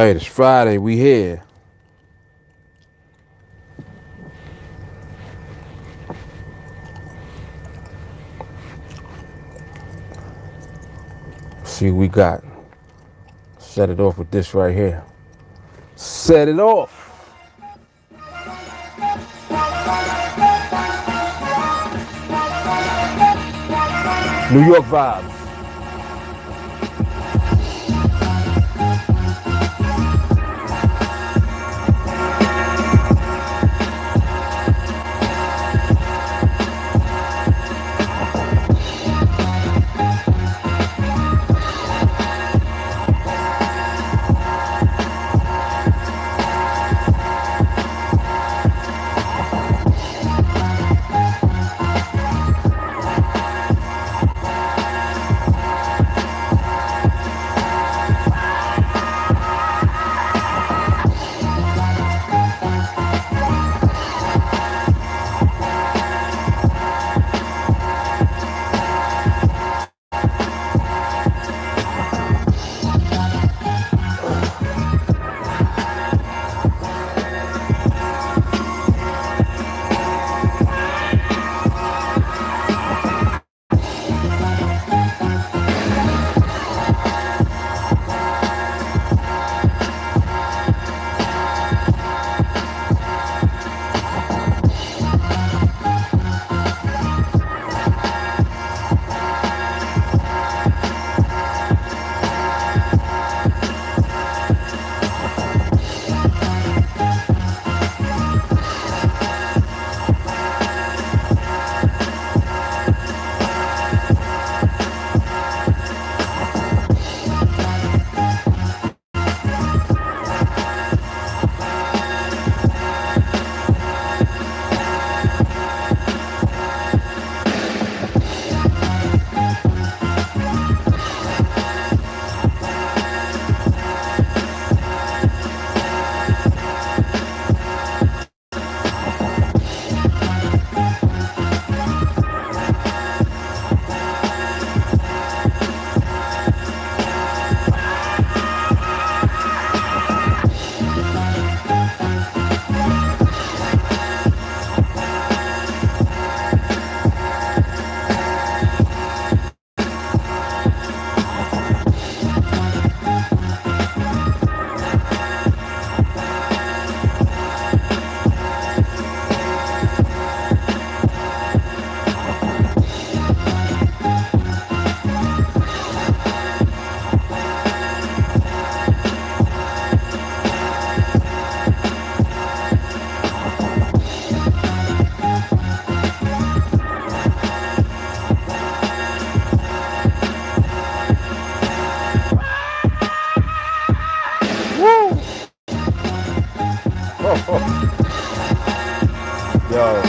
right, it's Friday. We here. See what we got. Set it off with this right here. Set it off. New York vibes. Yo,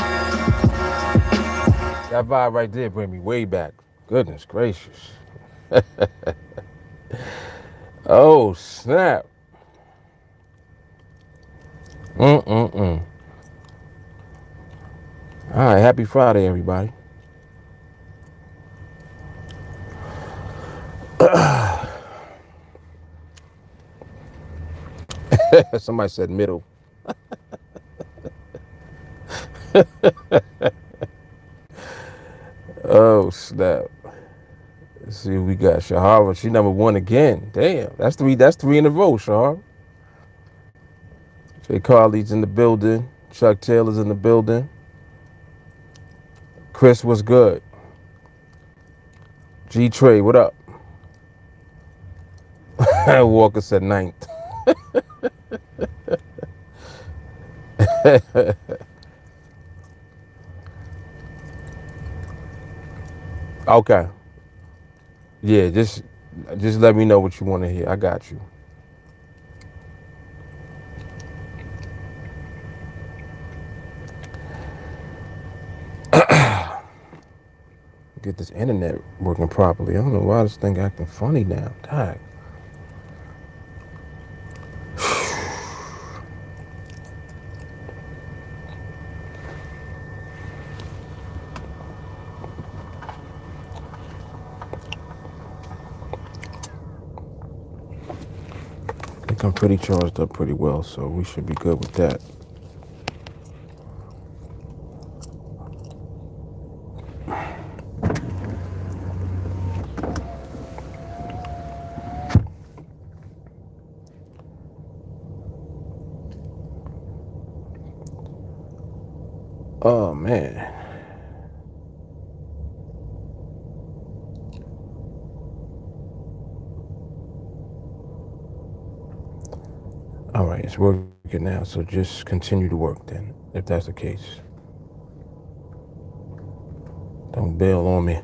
that vibe right there bring me way back. Goodness gracious. Oh, snap. All right, happy Friday, everybody. Somebody said middle. Oh, snap. Let's see what we got. Shahara, she number one again. Damn, that's three in a row, Shahara. Jay Carly's in the building. Chuck Taylor's in the building. Chris, what's good? G Trey, what up? Walker said ninth. Okay. Yeah, just let me know what you want to hear. I got you. Get this internet working properly. I don't know why this thing acting funny now. Dang. think I'm pretty charged up pretty well, so we should be good with that. Oh man. All right, it's working now, so just continue to work then, if that's the case. Don't bail on me.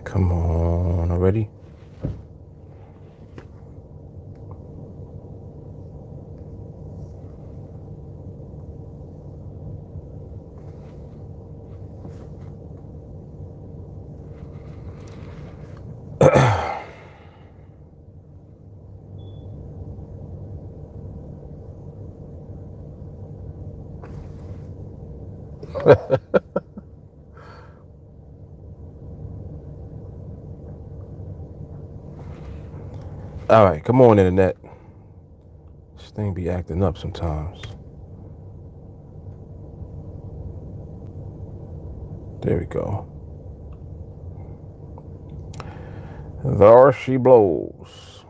Come on already. All right, come on, internet. This thing be acting up sometimes. There we go. There she blows.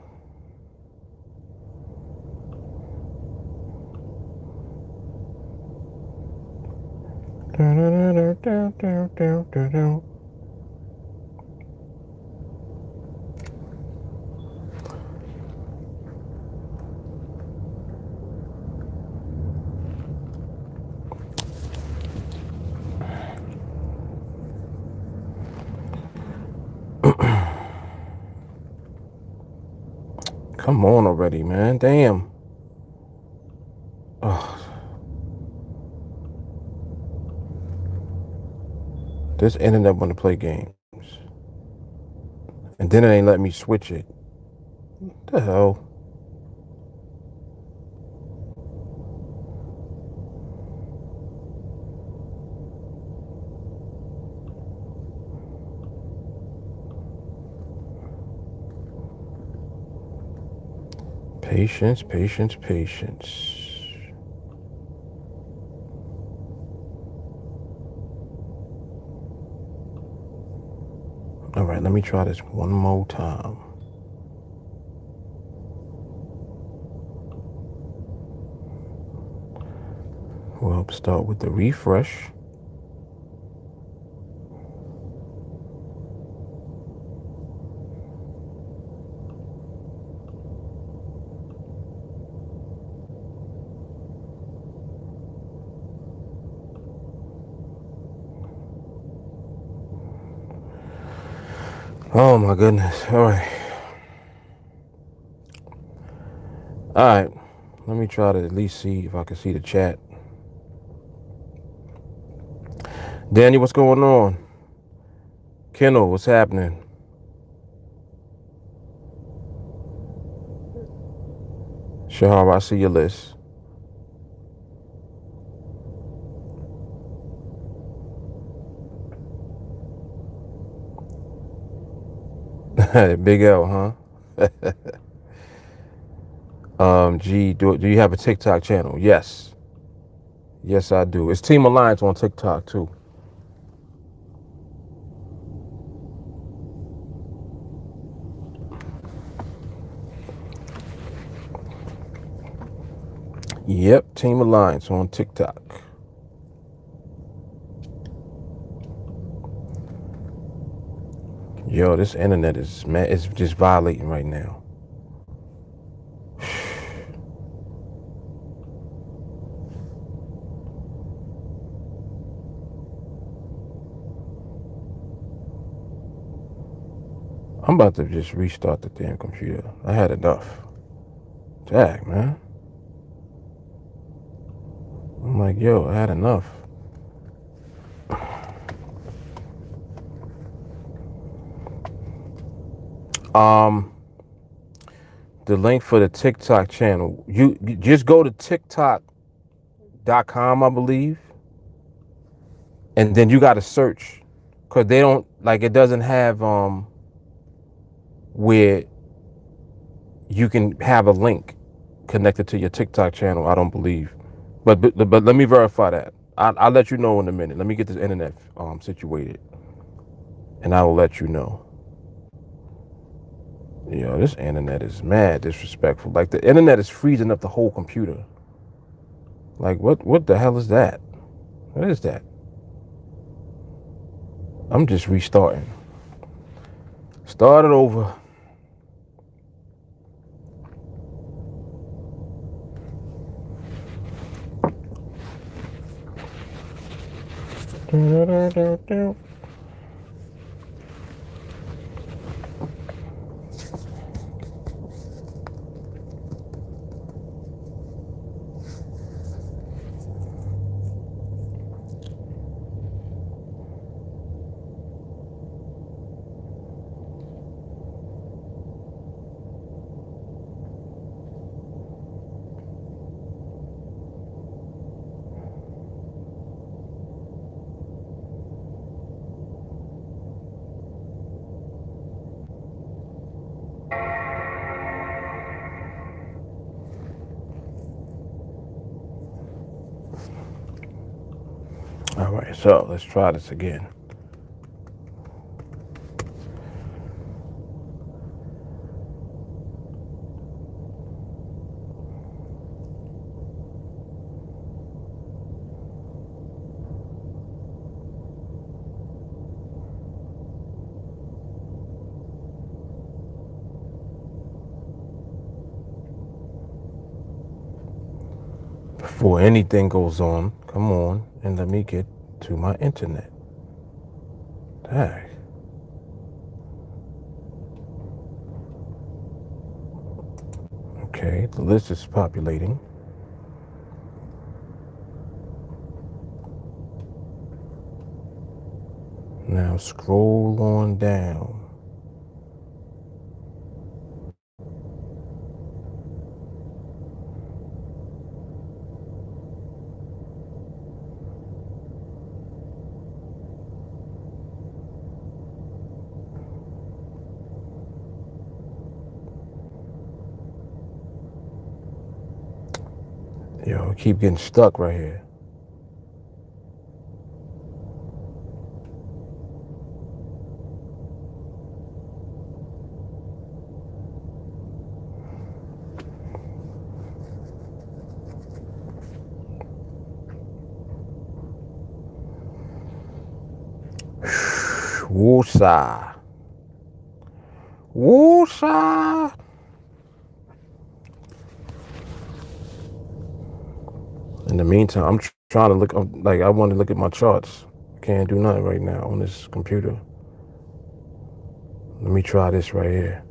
Come on already, man. Damn. Ugh. This internet want to play games. And then it ain't let me switch it. What the hell? Patience, patience, patience. All right, let me try this one more time. We'll start with the refresh. Oh my goodness. All right. All right. Let me try to at least see if I can see the chat. Danny, what's going on? Kendall, what's happening? Shahar, I see your list. Big L, huh? G, do you have a TikTok channel? Yes. Yes, I do. It's Team Alliance on TikTok, too. Yep, Team Alliance on TikTok. Yo, this internet is, man, it's just violating right now. I'm about to just restart the damn computer. I had enough. Dag, man. I'm like, yo, I had enough. The link for the TikTok channel. You just go to TikTok.com, I believe, and then you got to search, cause they don't like it doesn't have where you can have a link connected to your TikTok channel. I don't believe, but let me verify that. I'll let you know in a minute. Let me get this internet situated, and I will let you know. Yo, this internet is mad disrespectful. Like the internet is freezing up the whole computer. Like what the hell is that? What is that? I'm just restarting. Start it over. All right, so let's try this again. Before anything goes on, come on and let me get to my internet. Dang. Okay, the list is populating. Now scroll on down. Yo, I keep getting stuck right here. Woosah. Woosah. In the meantime, I'm trying to look, like I want to look at my charts. Can't do nothing right now on this computer. Let me try this right here.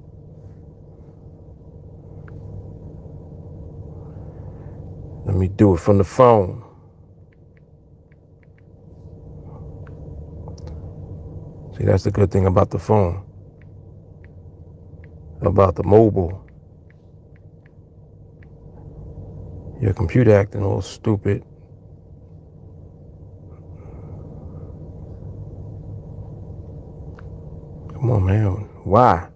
Let me do it from the phone. See, that's the good thing about the phone. About the mobile. Your computer acting all stupid. Come on, man. Why?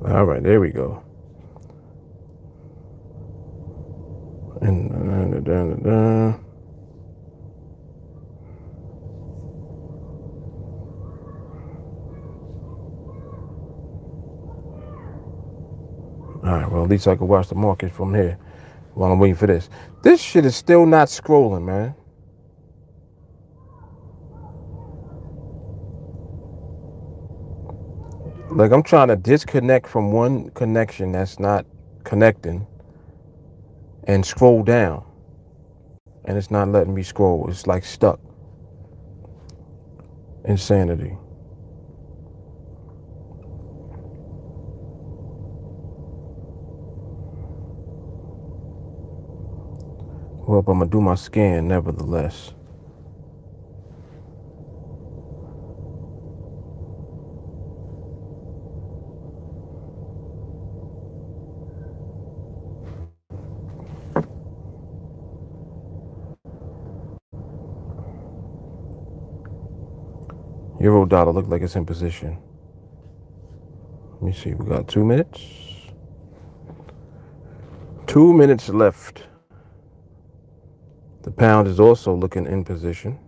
All right, there we go. And all right, well, at least I can watch the market from here while I'm waiting for this. This shit is still not scrolling, man. Like I'm trying to disconnect from one connection that's not connecting and scroll down, and it's not letting me scroll. It's like stuck. Insanity. Well, I'm gonna do my scan nevertheless. Euro dollar look like it's in position. Let me see. We got 2 minutes. 2 minutes left. The pound is also looking in position.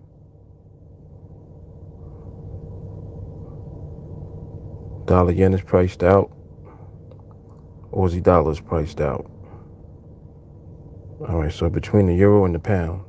Dollar yen is priced out. Aussie dollar is priced out. All right, so between the euro and the pound.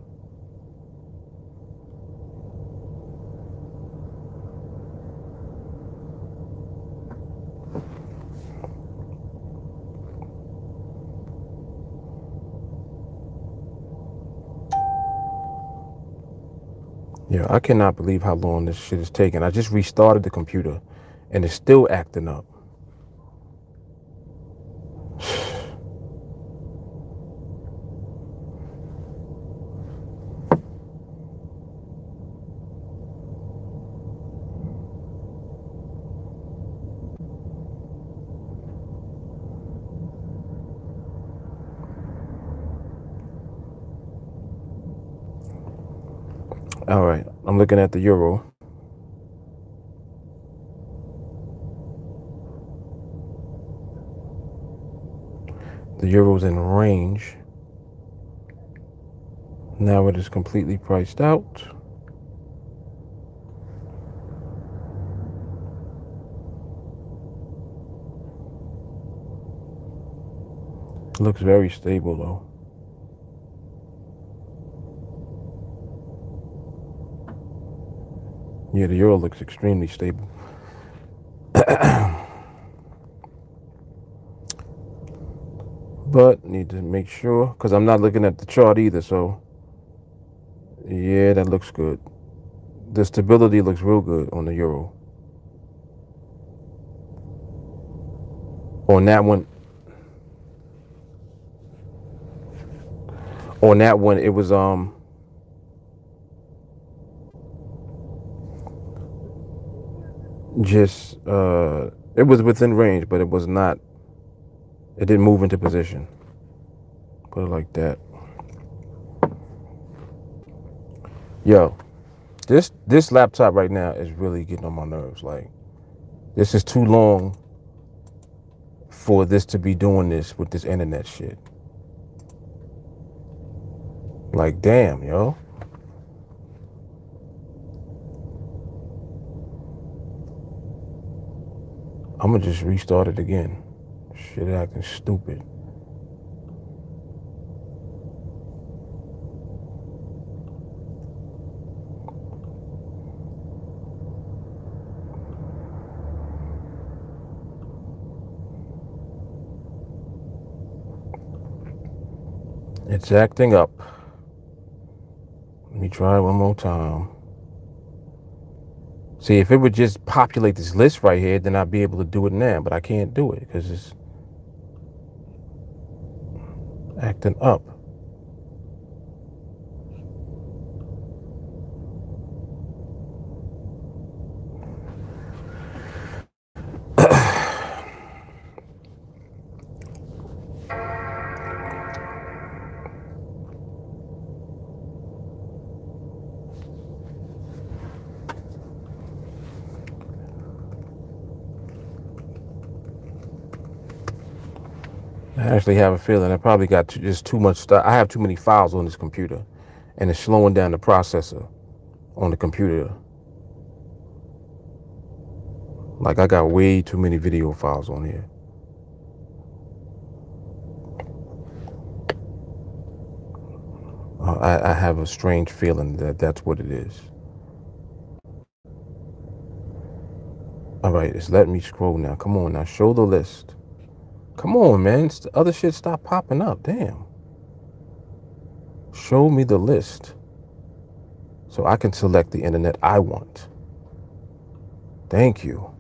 Yeah, I cannot believe how long this shit is taking. I just restarted the computer and it's still acting up. All right, I'm looking at the euro. The euro's in range. Now it is completely priced out. Looks very stable though. Yeah, the euro looks extremely stable. But need to make sure, because I'm not looking at the chart either, so yeah, that looks good. The stability looks real good on the euro. On that one, it was just it was within range, but it was not, it didn't move into position. Put it like that. Yo, this laptop right now is really getting on my nerves. Like, this is too long for this to be doing this with this internet shit. Like, damn, yo. I'm gonna just restart it again. Shit acting stupid. It's acting up. Let me try it one more time. See, if it would just populate this list right here, then I'd be able to do it now, but I can't do it because it's acting up. I actually have a feeling I probably got just too much stuff. I have too many files on this computer, and it's slowing down the processor on the computer. Like, I got way too many video files on here. I have a strange feeling that that's what it is. All right, it's letting me scroll now. Come on now, show the list. Come on, man. The other shit stop popping up. Damn. Show me the list so I can select the internet I want. Thank you.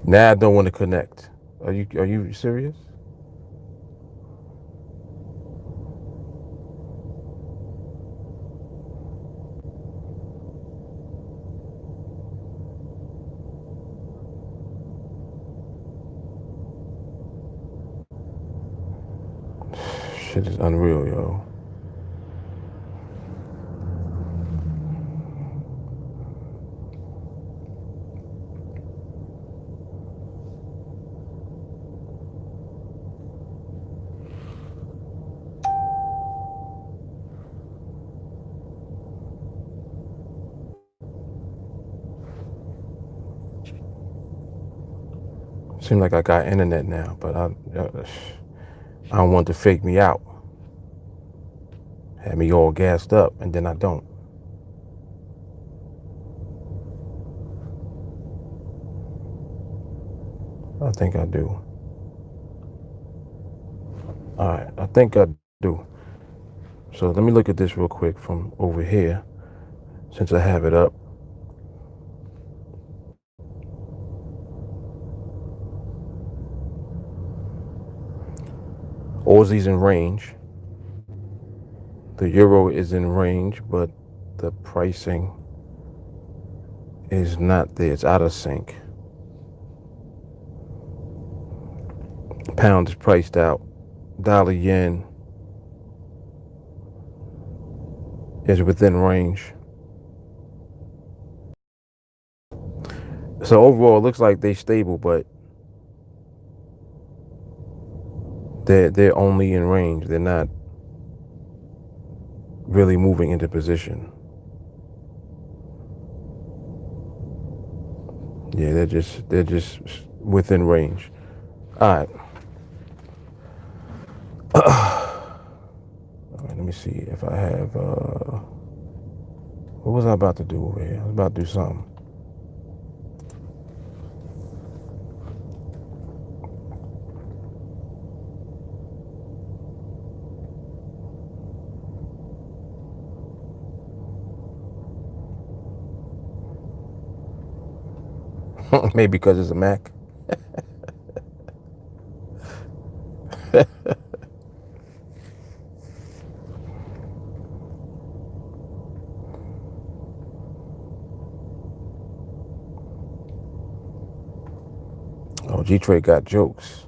Now I don't want to connect. Are you serious? Shit is unreal, yo. Seems like I got internet now, but I don't want to fake me out. Had me all gassed up, and then I don't. I think I do. All right, I think I do. So let me look at this real quick from over here, since I have it up. Aussie's in range. The euro is in range, but the pricing is not there. It's out of sync. Pound is priced out. Dollar yen is within range. So overall, it looks like they're stable, but they're only in range. They're not really moving into position. Yeah, they're just within range. All right. All right, let me see if I have. What was I about to do over here? I was about to do something. Maybe because it's a Mac. Oh, G-Trade got jokes.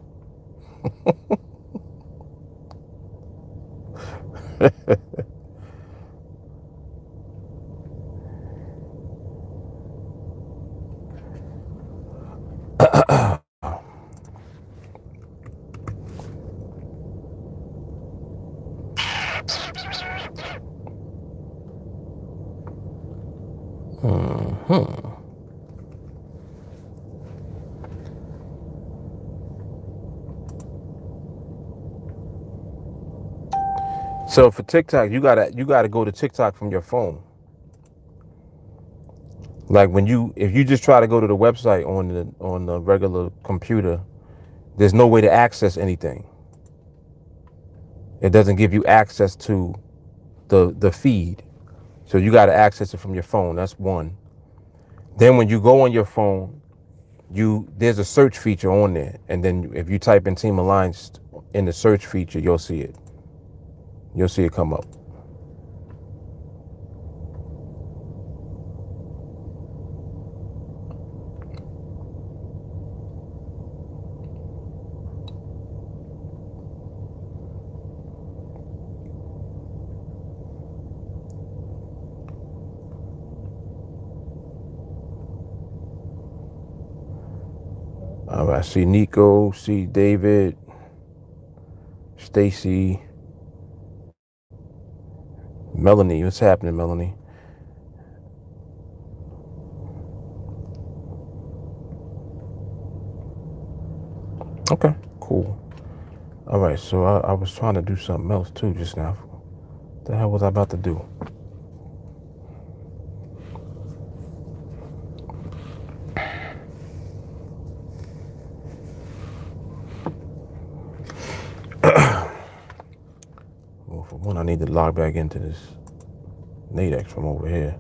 So for TikTok, you gotta go to TikTok from your phone. Like if you just try to go to the website on the regular computer, there's no way to access anything. It doesn't give you access to the feed. So you got to access it from your phone. That's one. Then when you go on your phone, there's a search feature on there, and then if you type in Team Alliance in the search feature, you'll see it. You'll see it come up. All right, see Nico, see David, Stacy, Melanie. What's happening, Melanie? Okay, cool. All right, so I was trying to do something else too just now. What the hell was I about to do? Well, for one, I need to log back into this NADEX from over here.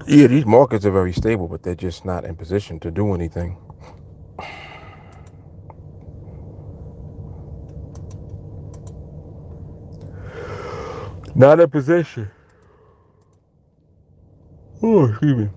Yeah, these markets are very stable, but they're just not in position to do anything. Not in position. Oh, excuse me.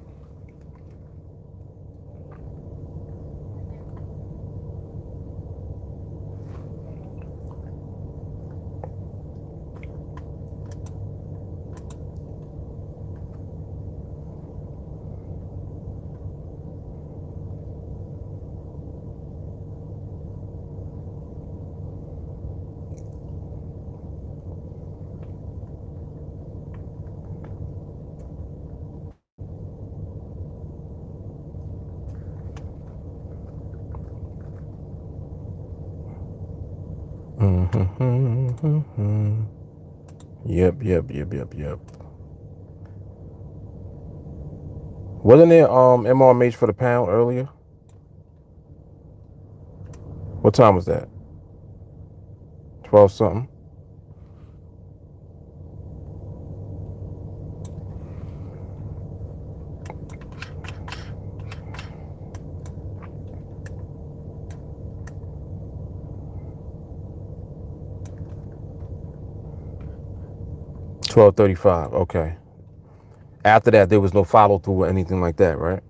Mm-hmm. Yep. Wasn't there MRMH for the pound earlier? What time was that? 12 something. 12:35. Okay. After that, there was no follow through or anything like that, right?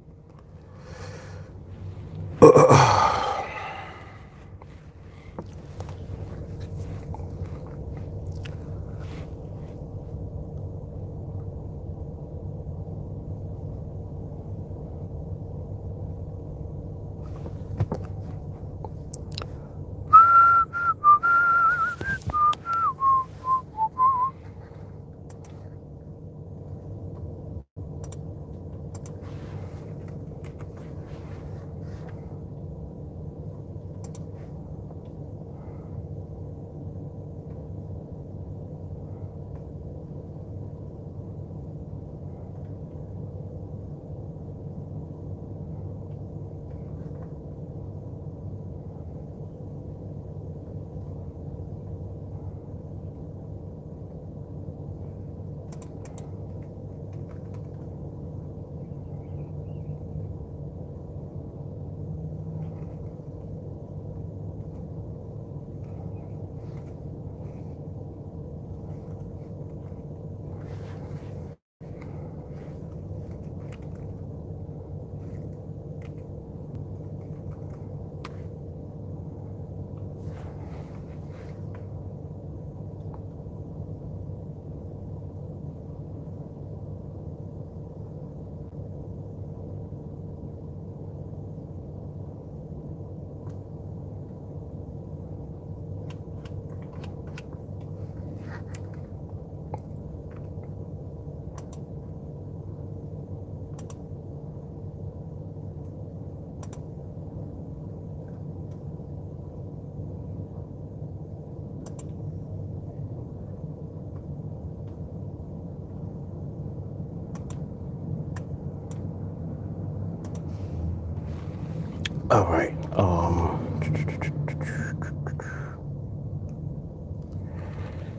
All right.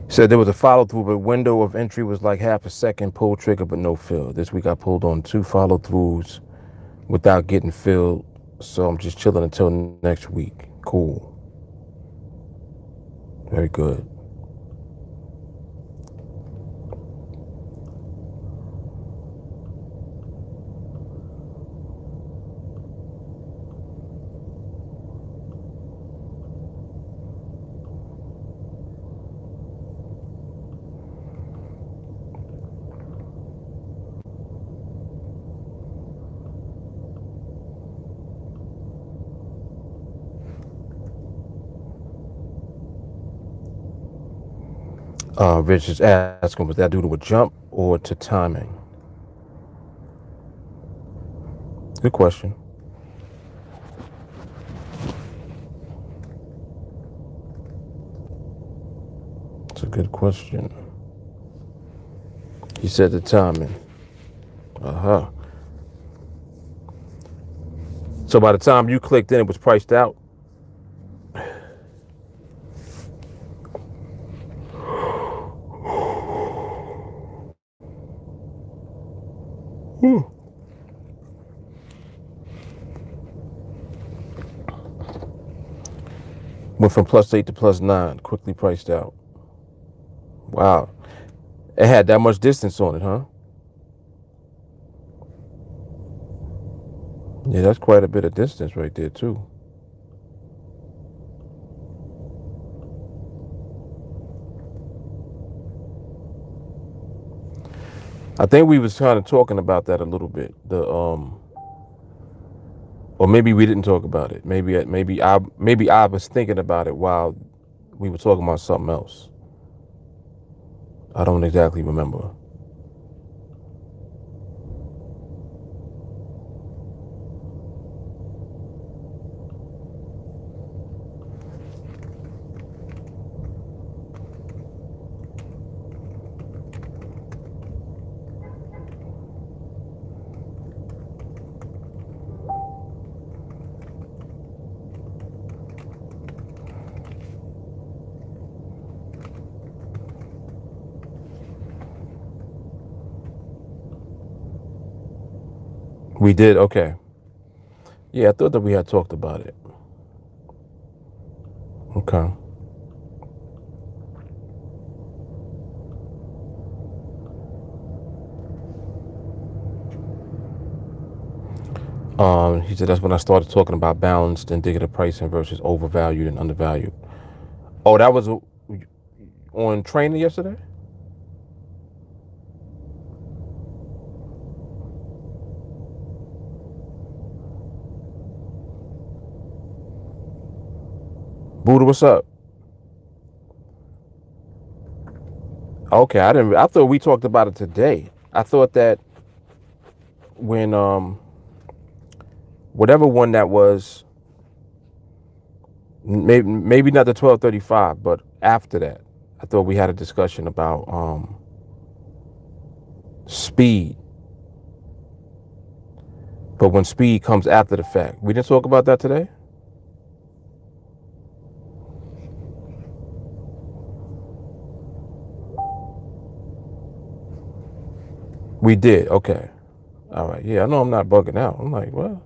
Said there was a follow through, but window of entry was like half a second. Pull trigger, but no fill. This week I pulled on 2 follow throughs without getting filled, so I'm just chilling until next week. Cool. Very good. Rich is asking, was that due to a jump or to timing? Good question. It's a good question. He said the timing. So by the time you clicked in, it was priced out. Went from +8 to +9, quickly priced out. Wow. It had that much distance on it, huh? Yeah, that's quite a bit of distance right there, too. I think we was kind of talking about that a little bit. Or maybe we didn't talk about it. Maybe I was thinking about it while we were talking about something else. I don't exactly remember. We did, okay. Yeah, I thought that we had talked about it. Okay. He said that's when I started talking about balanced indicative pricing versus overvalued and undervalued. Oh, that was on training yesterday? Buddha, what's up? Okay, I thought we talked about it today. I thought that when whatever one that was, maybe not the 1235, but after that, I thought we had a discussion about speed. But when speed comes after the fact, we didn't talk about that today? We did, okay. All right, yeah, I know I'm not bugging out. I'm like, what?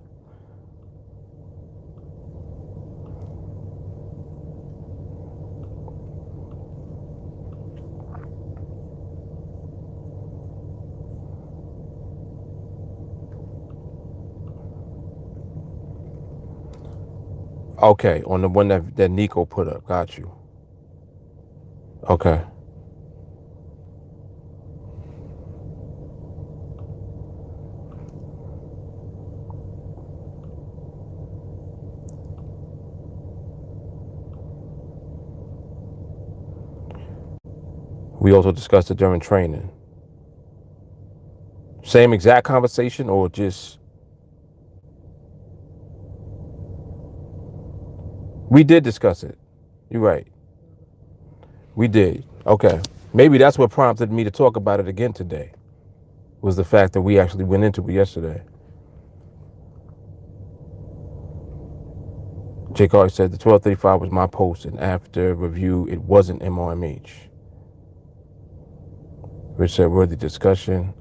Okay, on the one that Nico put up, got you. Okay. We also discussed it during training. Same exact conversation or just... We did discuss it. You're right. We did. Okay. Maybe that's what prompted me to talk about it again today, was the fact that we actually went into it yesterday. Jay Carter said the 1235 was my post, and after review, it wasn't MRMH. Rich said worthy discussion.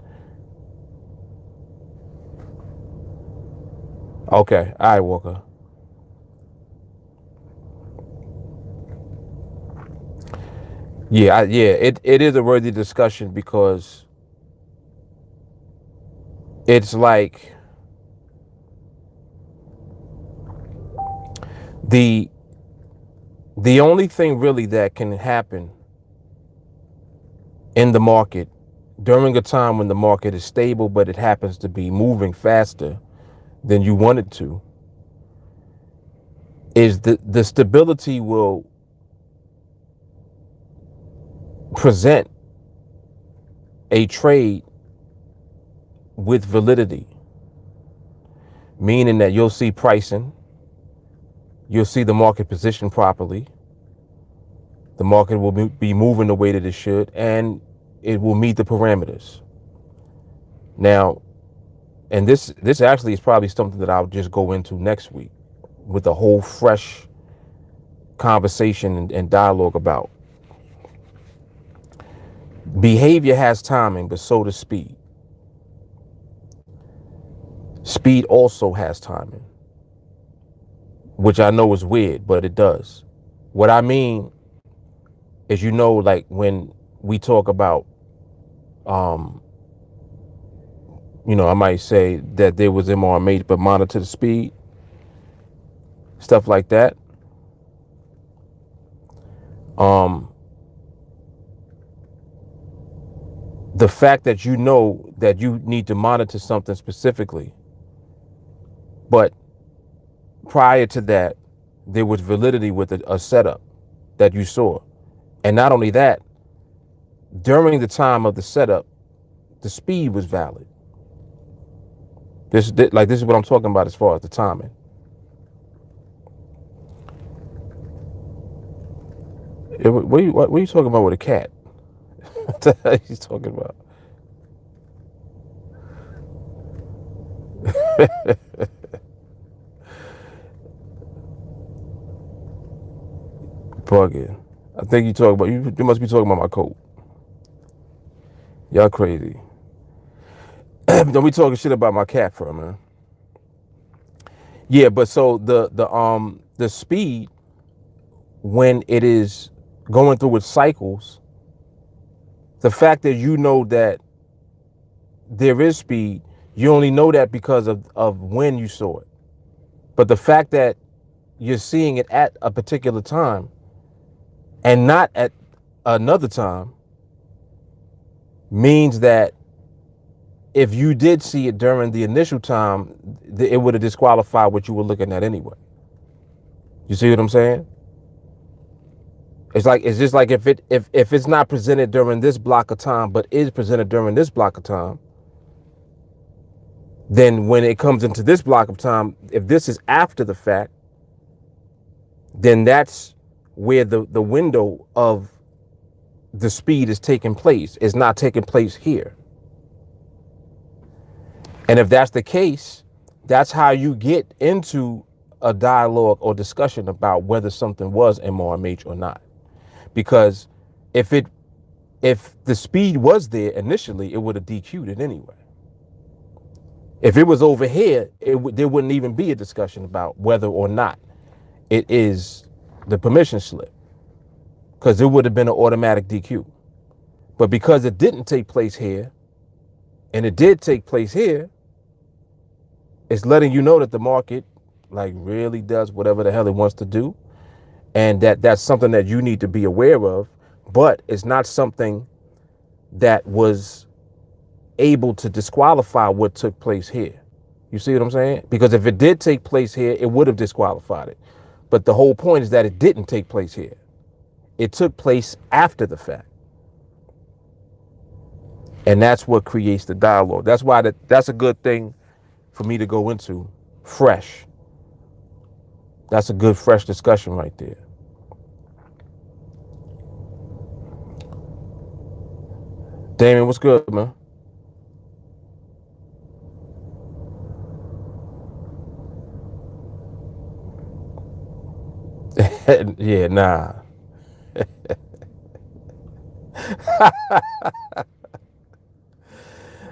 Okay, all right, Walker. Yeah, it is a worthy discussion because it's like the only thing really that can happen in the market during a time when the market is stable, but it happens to be moving faster than you want it to, is the stability will present a trade with validity, meaning that you'll see pricing, you'll see the market positioned properly, the market will be moving the way that it should, and it will meet the parameters. Now, and this actually is probably something that I'll just go into next week with a whole fresh conversation and dialogue about. Behavior has timing, but so does speed. Speed also has timing, which I know is weird, but it does. What I mean is, like when we talk about, I might say that there was MRMH, but monitor the speed, stuff like that. The fact that you know that you need to monitor something specifically, but prior to that, there was validity with a setup that you saw. And not only that, during the time of the setup, the speed was valid. This is what I'm talking about as far as the timing. What are you talking about with a cat? What the hell are you talking about? Bugging. I think you must be talking about my coat. Y'all crazy. Don't be talking shit about my cat for a minute. Yeah, but so the speed when it is going through its cycles, the fact that you know that there is speed, you only know that because of when you saw it. But the fact that you're seeing it at a particular time and not at another time means that if you did see it during the initial time, it would have disqualified what you were looking at anyway. You see what I'm saying? It's just like if it's not presented during this block of time, but is presented during this block of time, then when it comes into this block of time, if this is after the fact, then that's where the window of the speed is taking place. It's not taking place here. And if that's the case, that's how you get into a dialogue or discussion about whether something was MRMH or not. Because if the speed was there initially, it would have DQ'd it anyway. If it was over here, there wouldn't even be a discussion about whether or not it is the permission slip, because it would have been an automatic DQ. But because it didn't take place here, and it did take place here, it's letting you know that the market really does whatever the hell it wants to do, and that's something that you need to be aware of, but it's not something that was able to disqualify what took place here. You see what I'm saying? Because if it did take place here, it would have disqualified it. But the whole point is that it didn't take place here. It took place after the fact. And that's what creates the dialogue. That's why that's a good thing for me to go into fresh. That's a good fresh discussion right there. Damien, what's good, man? Yeah, nah.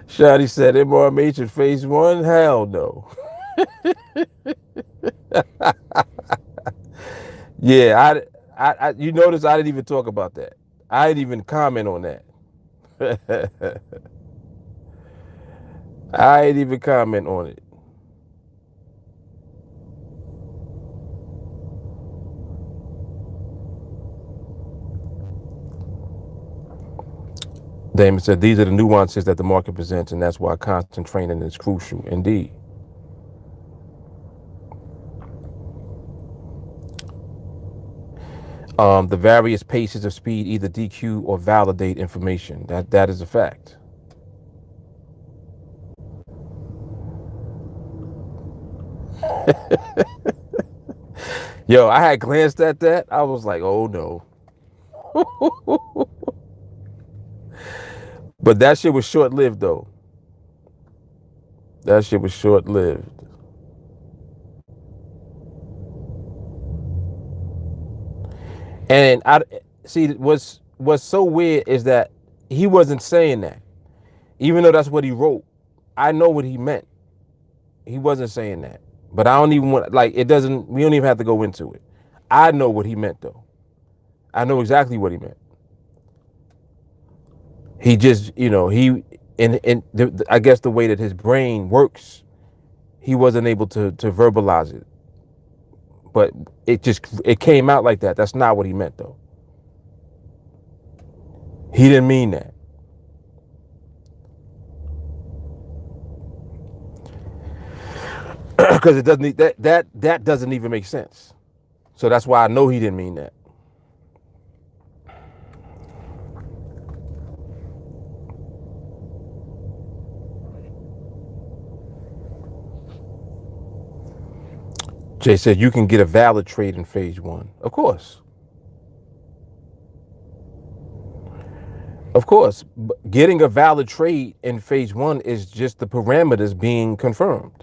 Shotty said MRMH in phase one? Hell no. Yeah, you notice I didn't even talk about that. I didn't even comment on that. I didn't even comment on it. Damon said these are the nuances that the market presents, and that's why constant training is crucial. Indeed. The various paces of speed either DQ or validate information. That is a fact. Yo, I had glanced at that. I was like, oh no. But that shit was short lived though. That shit was short lived. And I see what's so weird is that he wasn't saying that. Even though that's what he wrote. I know what he meant. He wasn't saying that. But I don't even want, like, it doesn't, we don't even have to go into it. I know what he meant though. I know exactly what he meant. He just, I guess the way that his brain works, he wasn't able to verbalize it. But it came out like that. That's not what he meant though. He didn't mean that. Because it doesn't, that doesn't even make sense. So that's why I know he didn't mean that. Jay said you can get a valid trade in phase one. Of course. Of course. Getting a valid trade in phase one is just the parameters being confirmed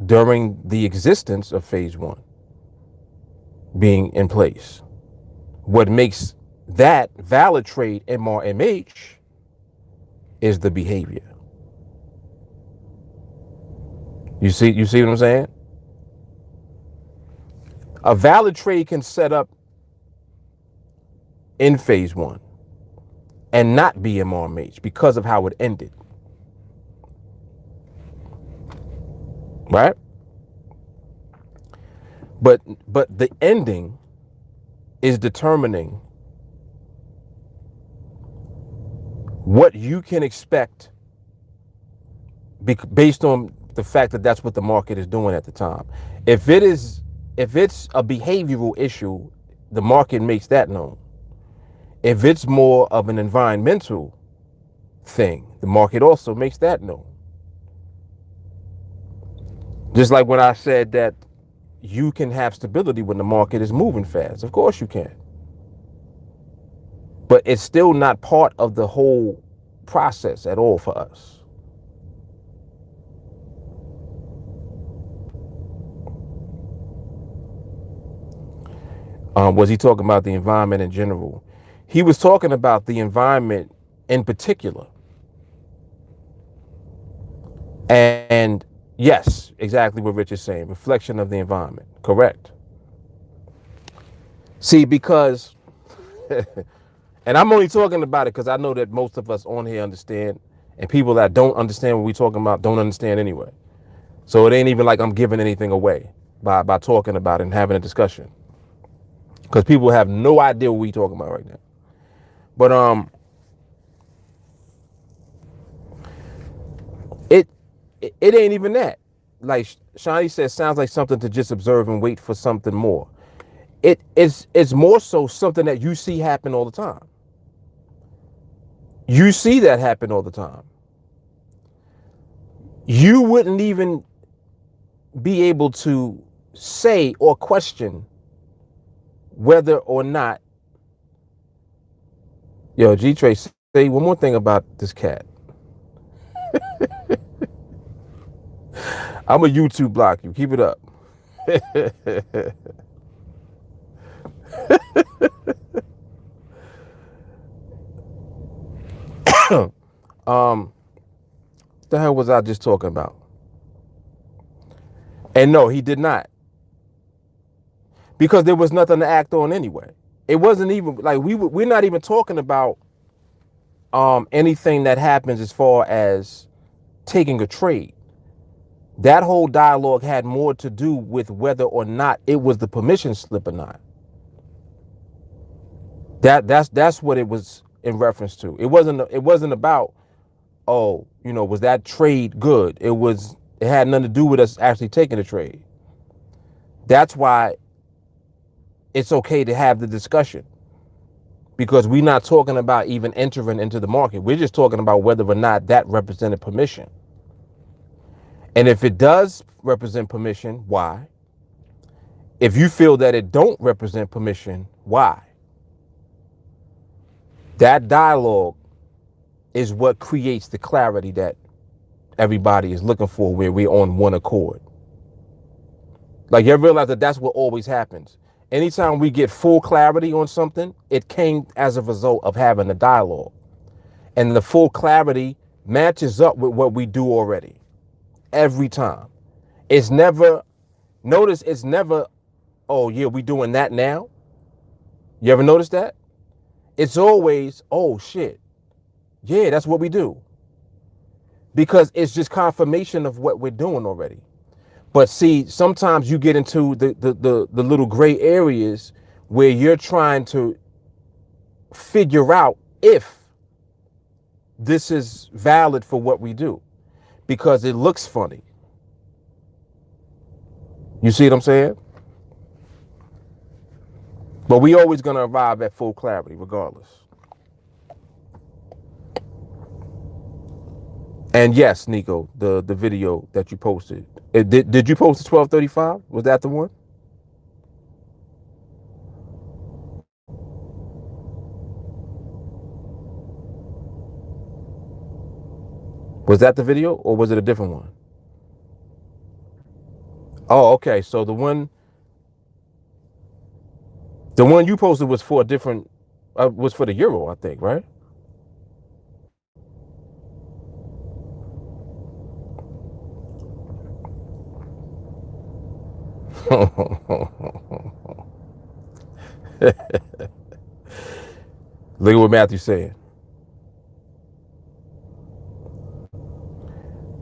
during the existence of phase one being in place. What makes that valid trade MRMH is the behavior. You see what I'm saying? A valid trade can set up in phase one and not be MRMH because of how it ended. Right? But the ending is determining what you can expect based on the fact that that's what the market is doing at the time. If it's a behavioral issue, the market makes that known. If it's more of an environmental thing, the market also makes that known. Just like when I said that you can have stability when the market is moving fast. Of course you can. But it's still not part of the whole process at all for us. Was he talking about the environment in general? He was talking about the environment in particular. And yes, exactly what Rich is saying. Reflection of the environment. Correct. See, because, and I'm only talking about it because I know that most of us on here understand, and people that don't understand what we're talking about don't understand anyway. So it ain't even like I'm giving anything away by talking about it and having a discussion. Because people have no idea what we're talking about right now. But it ain't even that. Like Shani says, sounds like something to just observe and wait for something more. It's more so something that you see happen all the time. You see that happen all the time. You wouldn't even be able to say or question whether or not. Yo, G Trace, say one more thing about this cat. I'm a YouTube block you. Keep it up. The hell was I just talking about? And no, he did not, because there was nothing to act on anyway. It wasn't even like we're not even talking about anything that happens as far as taking a trade. That whole dialogue had more to do with whether or not it was the permission slip or not. That's what it was in reference to. It wasn't about, oh, was that trade good? It had nothing to do with us actually taking the trade. That's why it's okay to have the discussion, because we're not talking about even entering into the market. We're just talking about whether or not that represented permission. And if it does represent permission, why? If you feel that it don't represent permission, why? That dialogue is what creates the clarity that everybody is looking for, where we're on one accord. Like, you realize that that's what always happens. Anytime we get full clarity on something, it came as a result of having a dialogue. And the full clarity matches up with what we do already. Every time. It's never, notice it's never, oh yeah, we doing that now? You ever notice that? It's always, oh shit, yeah, that's what we do. Because it's just confirmation of what we're doing already. But see, sometimes you get into the little gray areas where you're trying to figure out if this is valid for what we do, because it looks funny. You see what I'm saying? But we always going to arrive at full clarity regardless. And yes, Nico, the video that you posted, did you post the 1235? Was that the one? Was that the video, or was it a different one? Oh, okay. So the one you posted was for a different, was for the euro, I think, right? Look at what Matthew's saying.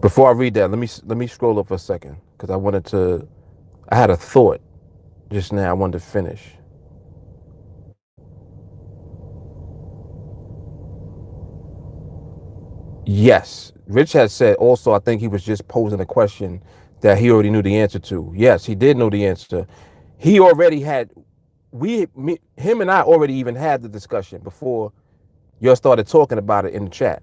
Before I read that, let me scroll up for a second, because I had a thought just now I wanted to finish. Yes, Rich has said also, I think he was just posing a question that he already knew the answer to. Yes, he did know the answer. He already had, him and I already even had the discussion before y'all started talking about it in the chat.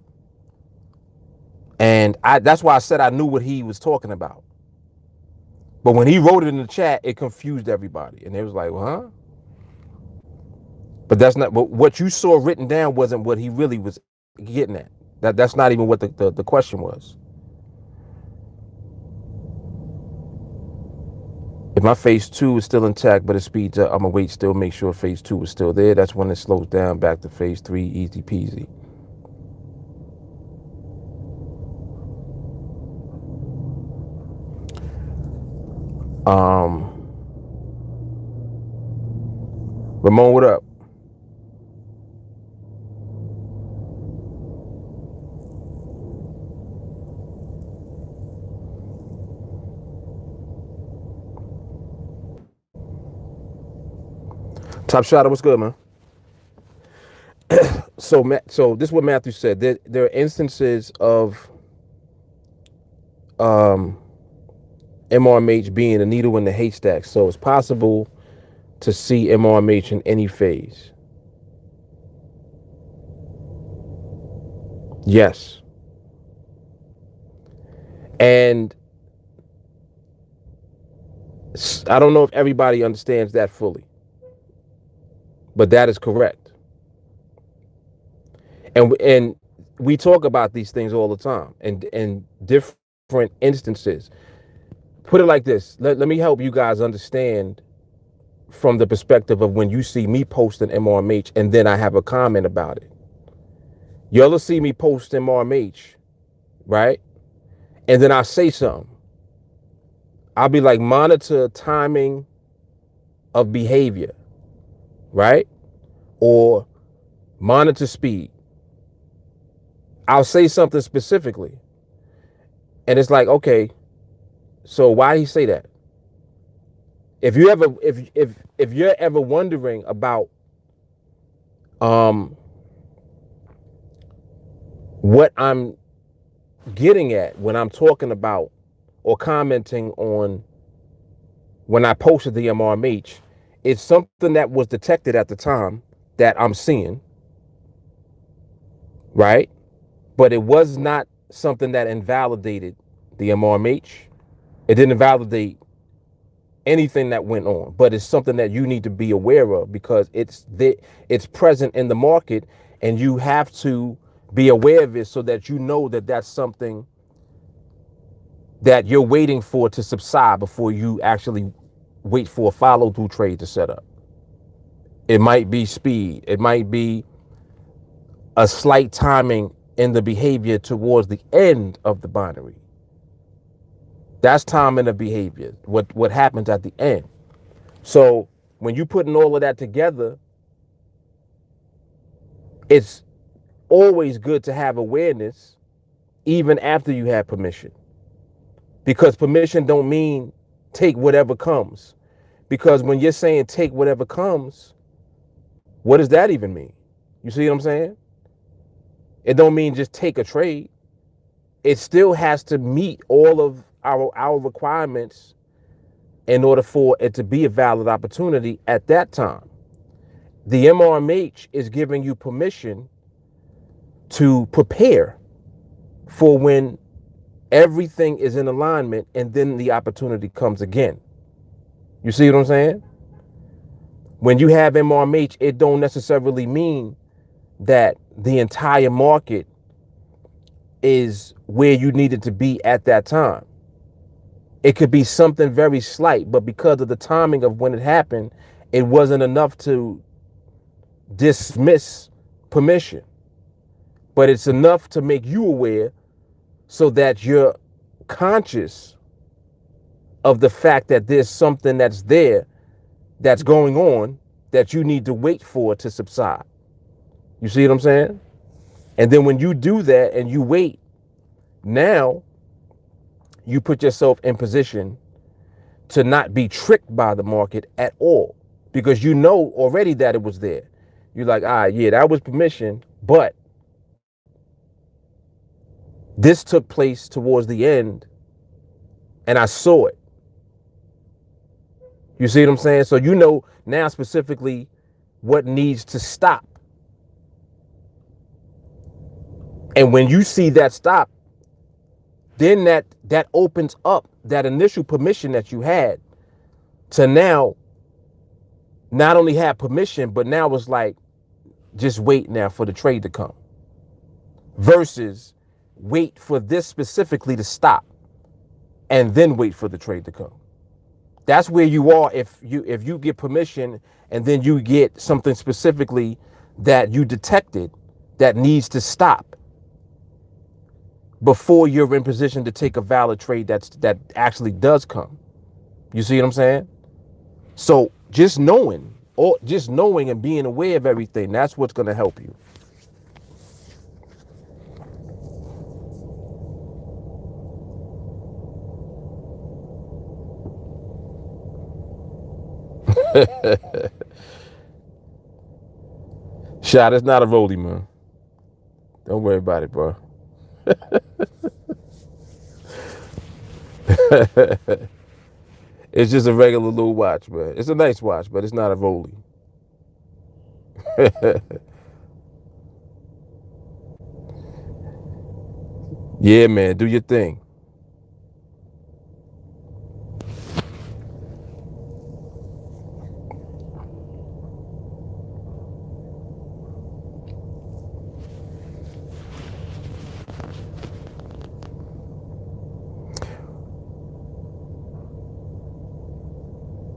And that's why I said I knew what he was talking about. But when he wrote it in the chat, it confused everybody. And they was like, well, huh? But that's not, what you saw written down wasn't what he really was getting at. That's not even what the question was. If my phase 2 is still intact, but it speeds up, I'm gonna wait, still make sure phase 2 is still there. That's when it slows down back to phase 3, easy peasy. Ramon, what up? Top Shotter, what's good, man? So this is what Matthew said. There are instances of MRMH being a needle in the haystack. So it's possible to see MRMH in any phase. Yes. And I don't know if everybody understands that fully, but that is correct. And we talk about these things all the time, and in different instances. Put it like this. Let me help you guys understand from the perspective of when you see me post an MRMH and then I have a comment about it. Y'all will see me post MRMH, right? And then I say something. I'll be like, monitor timing of behavior, right? Or monitor speed. I'll say something specifically. And it's like, okay, so why he say that? If you ever if you're ever wondering about what I'm getting at when I'm talking about or commenting on when I posted the MRMH, it's something that was detected at the time that I'm seeing, right? But it was not something that invalidated the MRMH. It didn't validate anything that went on, but it's something that you need to be aware of because it's present in the market, and you have to be aware of it so that you know that that's something that you're waiting for to subside before you actually wait for a follow through trade to set up. It might be speed. It might be a slight timing in the behavior towards the end of the binary. That's timing of behavior. What happens at the end. So when you putting all of that together, it's always good to have awareness even after you have permission. Because permission don't mean take whatever comes. Because when you're saying take whatever comes, what does that even mean? You see what I'm saying? It don't mean just take a trade. It still has to meet all of our requirements in order for it to be a valid opportunity at that time. The MRMH is giving you permission to prepare for when everything is in alignment and then the opportunity comes again. You see what I'm saying? When you have MRMH, it don't necessarily mean that the entire market is where you needed to be at that time. It could be something very slight, but because of the timing of when it happened, it wasn't enough to dismiss permission. But it's enough to make you aware so that you're conscious of the fact that there's something that's there that's going on that you need to wait for to subside. You see what I'm saying? And then when you do that and you wait, now you put yourself in position to not be tricked by the market at all because you know already that it was there. You're like, yeah, that was permission, but this took place towards the end and I saw it. You see what I'm saying? So you know now specifically what needs to stop. And when you see that stop, then that opens up that initial permission that you had to now not only have permission, but now it's like, just wait now for the trade to come versus wait for this specifically to stop and then wait for the trade to come. That's where you are if you get permission and then you get something specifically that you detected that needs to stop before you're in position to take a valid trade that actually does come. You see what I'm saying? So just knowing and being aware of everything, that's what's going to help you. Shot, it's not a rollie, man. Don't worry about it, bro. It's just a regular little watch, man. It's a nice watch, but it's not a rollie. Yeah, man, do your thing.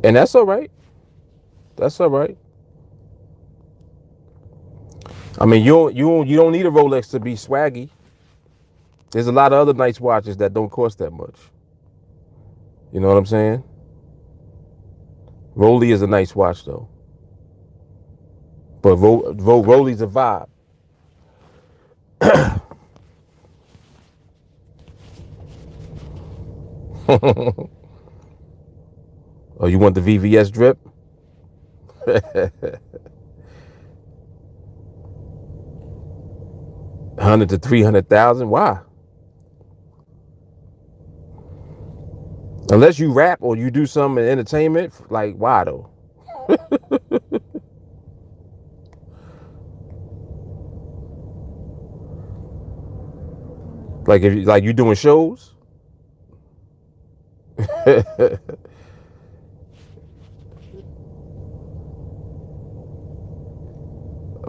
And that's all right. That's all right. I mean, you don't need a Rolex to be swaggy. There's a lot of other nice watches that don't cost that much. You know what I'm saying? Rolly is a nice watch though, but Rolly's a vibe. Oh, you want the VVS drip? 100 to 300,000. Why? Unless you rap or you do some entertainment, like why though? Like if you doing shows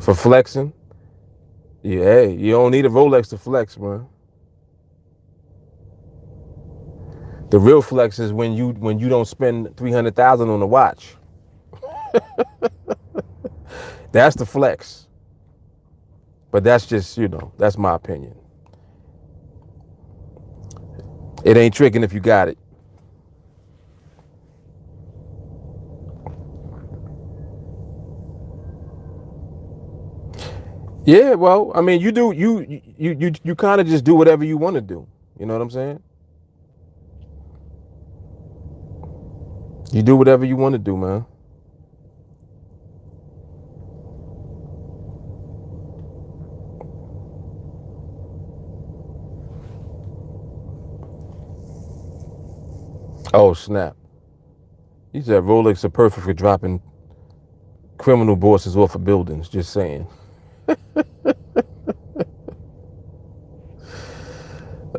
for flexing. Yeah, hey, you don't need a Rolex to flex, man. The real flex is when you don't spend 300,000 on a watch. That's the flex. But that's just, that's my opinion. It ain't tricking if you got it. Yeah, well, I mean, you kind of just do whatever you want to do. You know what I'm saying? You do whatever you want to do, man. Oh, snap. You said Rolex are perfect for dropping criminal bosses off of buildings. Just saying.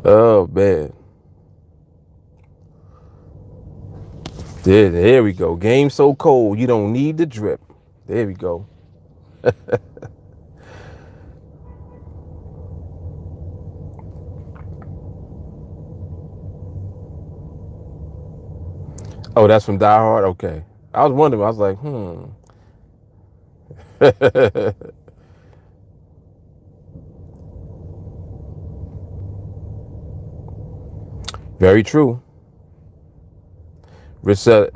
Oh, man. There we go. Game so cold, you don't need the drip. There we go. Oh, that's from Die Hard? Okay. I was wondering. I was like, Very true.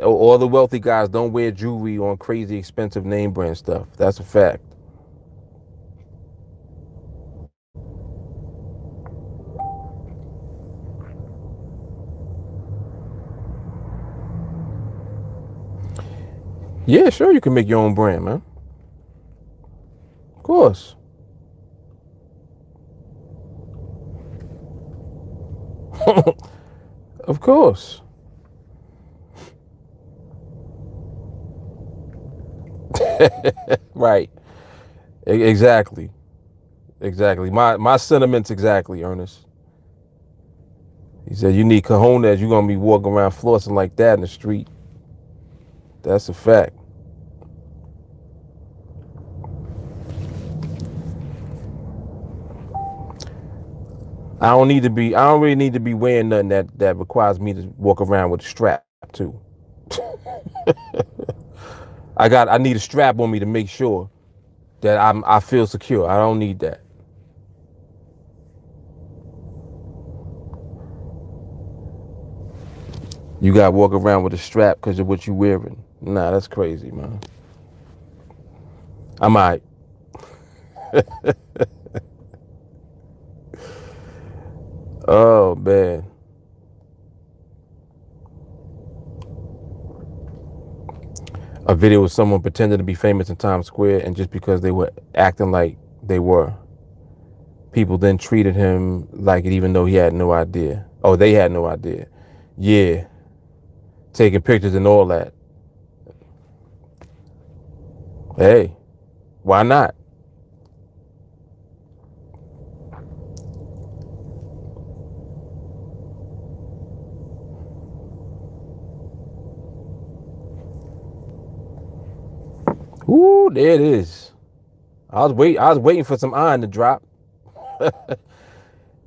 All the wealthy guys don't wear jewelry on crazy expensive name brand stuff. That's a fact. Yeah, sure, you can make your own brand, man. Of course. Of course. Right. Exactly. Exactly. My sentiments exactly, Ernest. He said you need cojones. You're gonna be walking around flossing like that in the street. That's a fact. I don't really need to be wearing nothing that requires me to walk around with a strap too. I need a strap on me to make sure that I feel secure. I don't need that. You got to walk around with a strap because of what you wearing. Nah, that's crazy, man. I'm all right. Oh, man. A video of someone pretending to be famous in Times Square, and just because they were acting like they were, people then treated him like it even though he had no idea. Oh, they had no idea. Yeah. Taking pictures and all that. Hey, why not? Ooh, there it is. I was waiting for some iron to drop.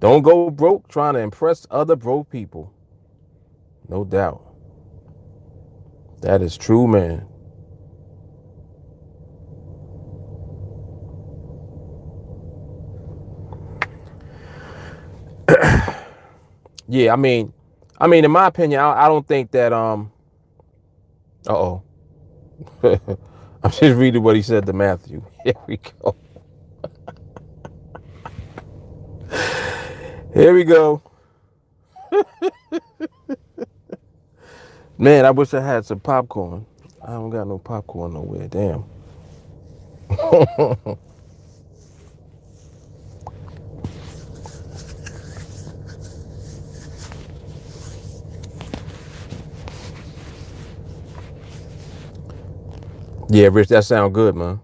Don't go broke trying to impress other broke people. No doubt. That is true, man. Yeah, in my opinion, I don't think that uh-oh. I'm just reading what he said to Matthew. Here we go. Here we go. Man, I wish I had some popcorn. I don't got no popcorn nowhere. Damn. Yeah, Rich, that sound good, man.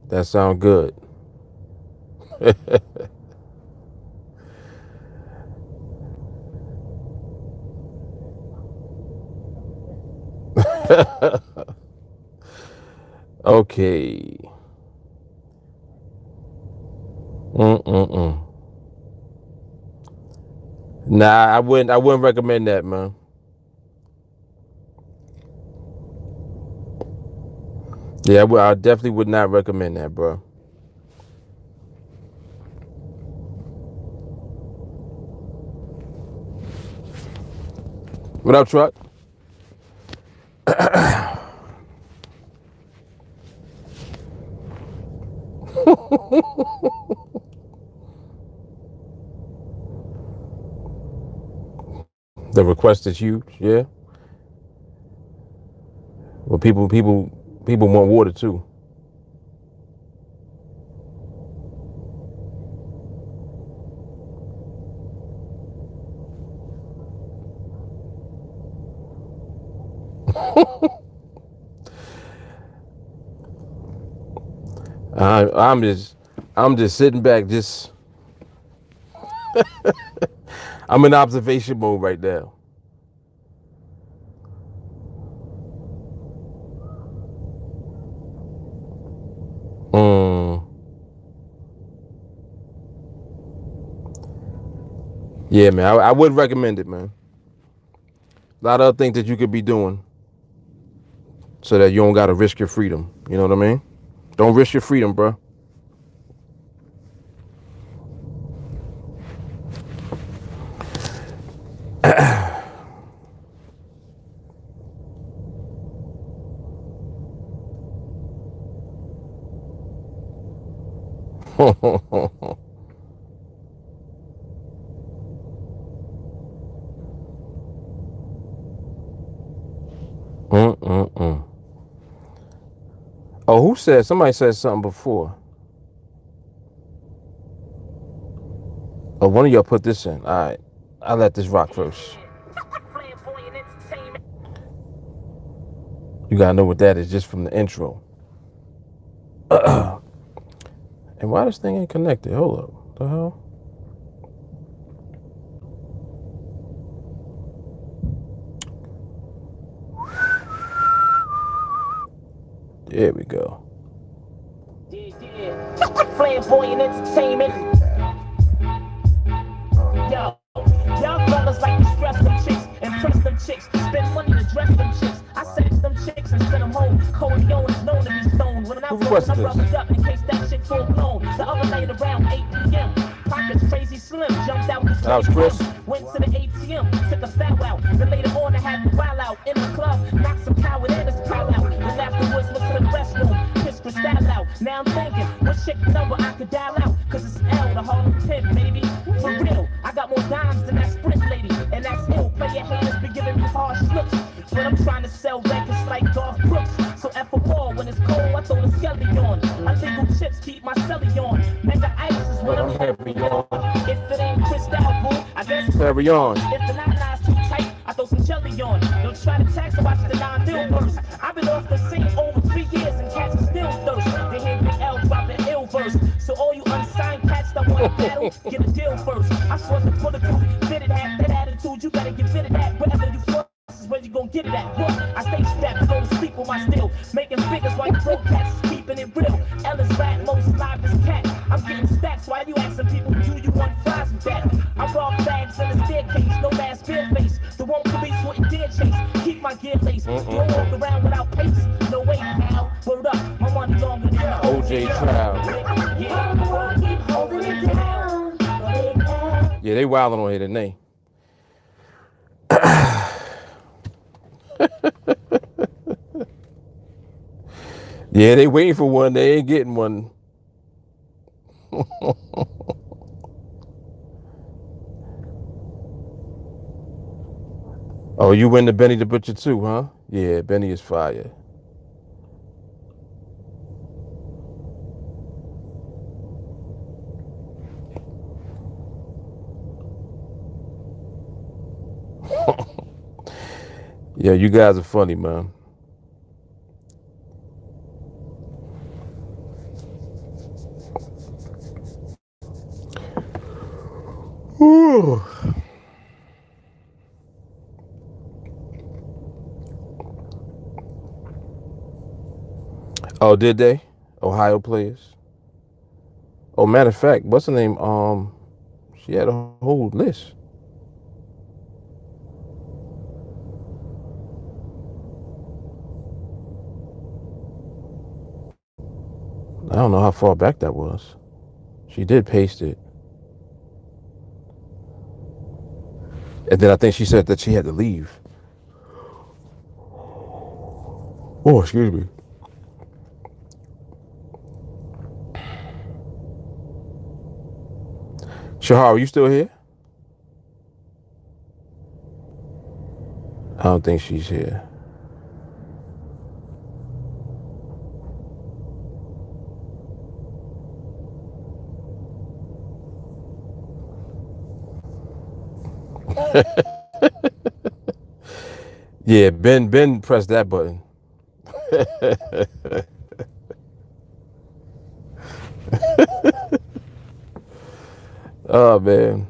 That sound good. Okay. Mm-mm-mm. Nah, I wouldn't recommend that, man. Yeah, I definitely would not recommend that, bro. What up, truck? The request is huge, yeah. Well, people want water too. I'm just sitting back, just I'm in observation mode right now. Mm, yeah, man, I would recommend it, man. A lot of other things that you could be doing so that you don't gotta risk your freedom. You know what I mean? Don't risk your freedom, bro. Mm-mm-mm. Oh, who said? Somebody said something before. Oh, one of y'all put this in. All right, I'll let this rock first. You gotta know what that is just from the intro. And why this thing ain't connected? Hold up. What the hell? There we go. Flamboyant entertainment. Yo, y'all fellas like to stress them chicks, impress them chicks, spend money to dress them chicks. I sex them chicks and send them home. Corleone is known to be stoned. When I'm going, I'm rubbed up in case that shit full blown. The other night around 8 p.m. Pockets crazy slim, jumped out with That was Chris. Went to the ATM, took a foul out. Then later on I had to wild out in the club, knocked some coward and his pile out. Then afterwards went to the restroom, pissed Cristal out. Now I'm thinking, what chick number I could dial out? Cause it's L, the Harlem Pimp, baby. For real, I got more dimes than that Sprint lady. And that's ill, play your hands, be giving me harsh looks. But I'm trying to sell records like Garth Brooks. So F a wall, when it's cold, I throw the skelly on. Illegal chips keep my celly on. Mega ice is what I'm heavy on. If it ain't Cristal, boo, I guess it's Carry on. If the nine-nine's too tight, I throw some jelly on. Don't try to tax, watch the 9 mil burst. I've been off the scene over 3 years and cats are still thirst. They hear me L dropping ill verse. So all you unsigned cats that want to battle, get a deal first. I swear the bulletproof, fitted hat, that attitude, you gotta get fitted at. Wherever you fuck, this is where you gon' get it at. Look, I stay strapped, go to sleep with my steel. Making figures while you broke cats is keeping it real. Ellis rat, most live as cat. I'm getting stacks, why you asking people, do you want fries with that? I rob bags in the staircase, no ass bare face. The one police wouldn't dare chase. Keep my gear laced, don't walk around without pace. No way, pal, word up, my money longer than the OJ Trial. Yeah, Yeah, they wilding on here today. Yeah, they waiting for one. They ain't getting one. Oh, you win the Benny the Butcher too, huh? Yeah, Benny is fire. Yeah, you guys are funny, man. Whew. Oh, did they? Ohio players. Oh, matter of fact, what's her name? She had a whole list. I don't know how far back that was. She did paste it. And then I think she said that she had to leave. Oh, excuse me. Shahar, are you still here? I don't think she's here. Yeah, Ben pressed that button. Oh man.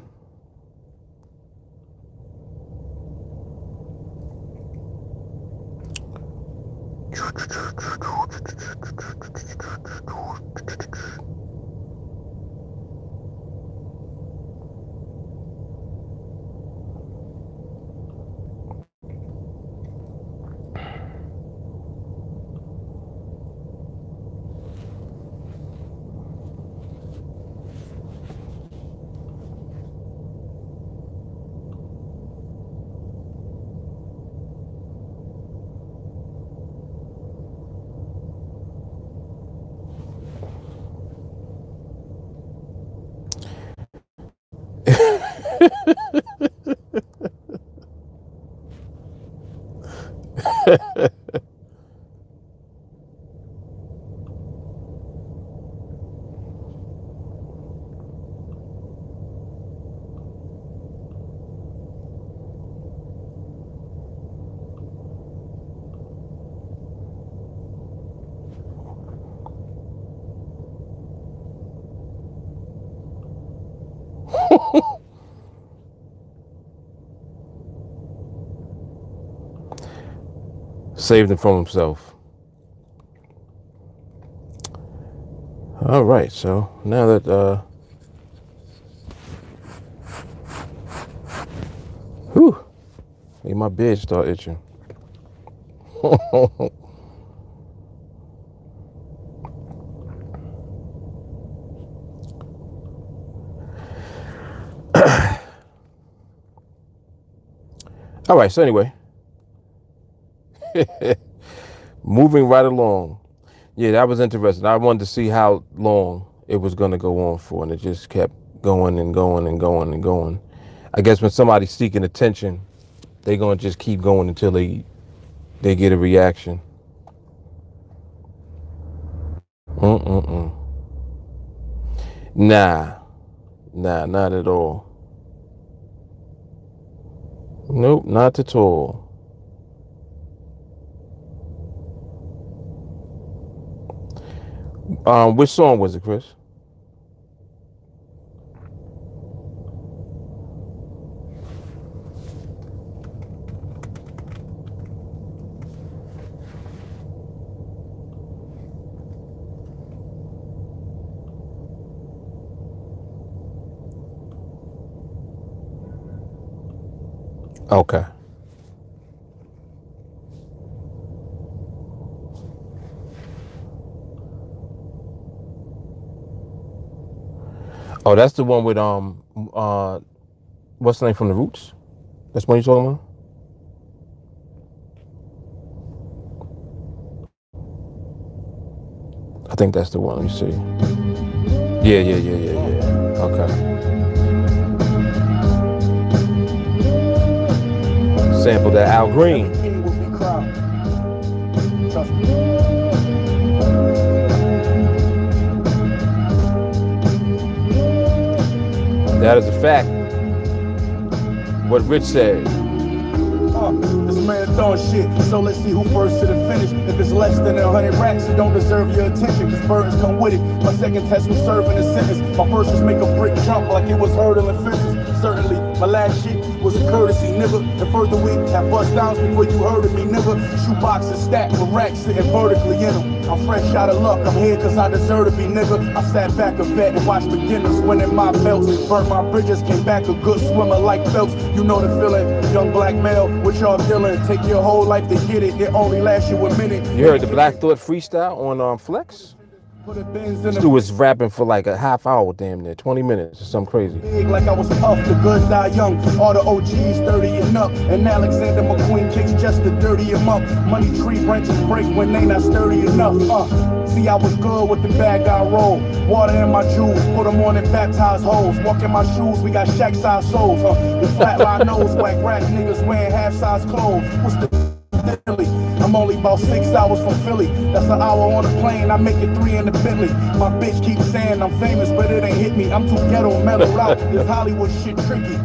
Saved him from himself. All right, so now that whew, made my bed start itching. All right, so anyway, moving right along. Yeah, that was interesting. I wanted to see how long it was going to go on for, and it just kept going and going and going and going. I guess when somebody's seeking attention, they're going to just keep going until they get a reaction. Nah, not at all. Nope, not at all. Which song was it, Chris? Okay. Oh, that's the one with What's the name from the Roots? That's what you're talking about? I think that's the one. Let me see. Yeah. Okay. Sample that Al Green. Every king will be crowned. Trust me. That is a fact. What Rich said. This man throwing shit, so let's see who first to the finish. If it's less than 100 racks, it don't deserve your attention, cause burdens come with it. My second test was serving a sentence. My first was make a brick jump like it was hurdling fences. Certainly, my last shit was a courtesy, nigga. And further we have bust downs before you heard of me, nigga. Shoe boxes stacked with racks sitting vertically in them. I'm fresh out of luck, I'm here cause I deserve to be, nigga. I sat back a vet and watched beginners winning my belts. Burnt my bridges, came back a good swimmer like Phelps. You know the feeling, young black male, what y'all dealing? Take your whole life to get it, it only lasts you a minute. You heard the Black Thought freestyle on Flex? This dude was rapping for like a half hour, damn near 20 minutes or something crazy. Big like I was Puff, the good die young. All the OGs 30 and up, and Alexander McQueen kicks just to dirty him up. Money tree branches break when they not sturdy enough. See, I was good with the bag I roll. Water in my jewels, put them on and baptize hoes. Walk in my shoes, we got shack size souls. The flatline nose, whack rap niggas wearing half size clothes. What's the I'm only about 6 hours from Philly. That's an hour on a plane, I make it 3 in the Bentley. My bitch keeps saying I'm famous, but it ain't hit me. I'm too ghetto, mellowed out. This Hollywood shit tricky.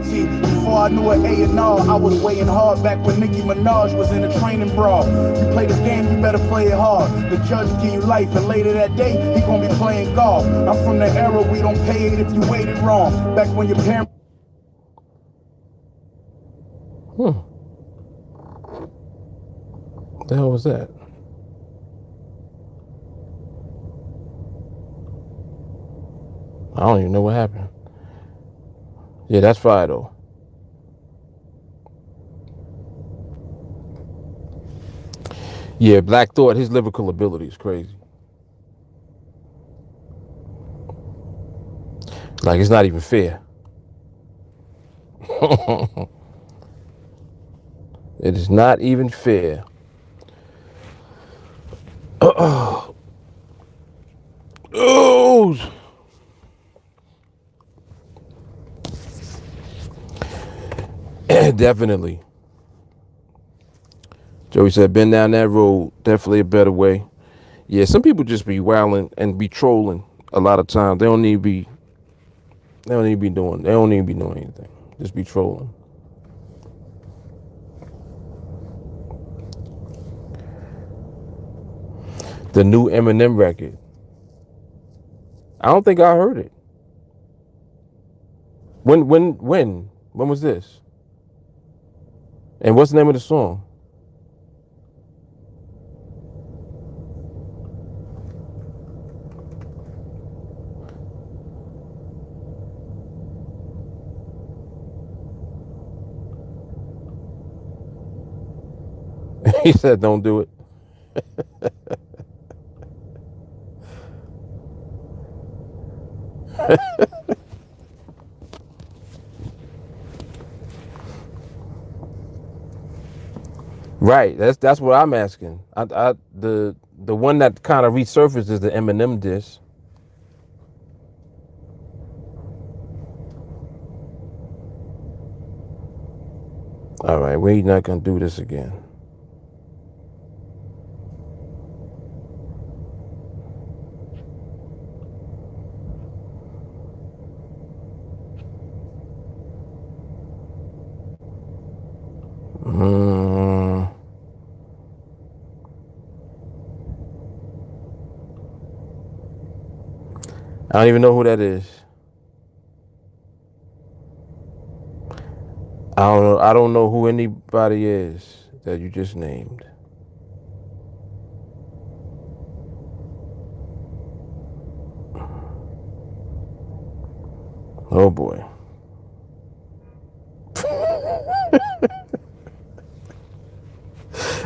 See, before I knew an A&R, I was weighing hard back when Nicki Minaj was in a training bra. You play this game, you better play it hard. The judge give you life, and later that day, he gonna be playing golf. I'm from the era we don't pay it if you waited wrong. Back when your parents... What the hell was that? I don't even know what happened. Yeah, that's fire though. Yeah, Black Thought, his lyrical ability is crazy. Like, it's not even fair. It is not even fair. Oh, definitely. Joey said, been down that road, definitely a better way. Yeah, some people just be wilding and be trolling a lot of times. They don't need to be doing anything. Just be trolling. The new Eminem record. I don't think I heard it. When was this? And what's the name of the song? He said, don't do it. Right, that's what I'm asking. The one that kind of resurfaced is the Eminem diss. All right, we're not gonna do this again. I don't even know who that is. I don't know who anybody is that you just named. Oh boy.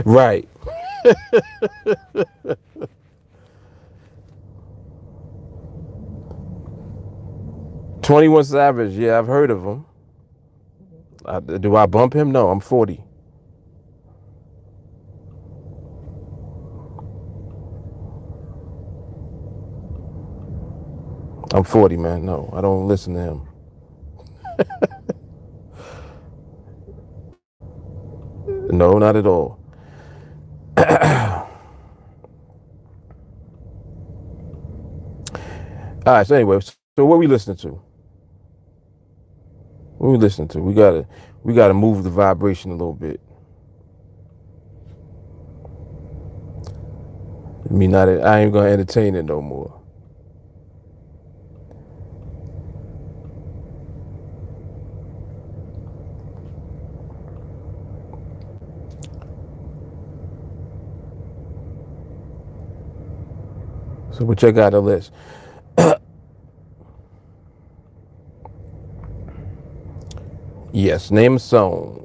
Right. 21 Savage, yeah, I've heard of him. Do I bump him? No, I'm 40. I'm 40, man. No, I don't listen to him. No, not at all. All right, so anyway, so what we listening to? What we listening to? We gotta move the vibration a little bit. I ain't gonna entertain it no more. So we'll check out the list. Yes, name a song.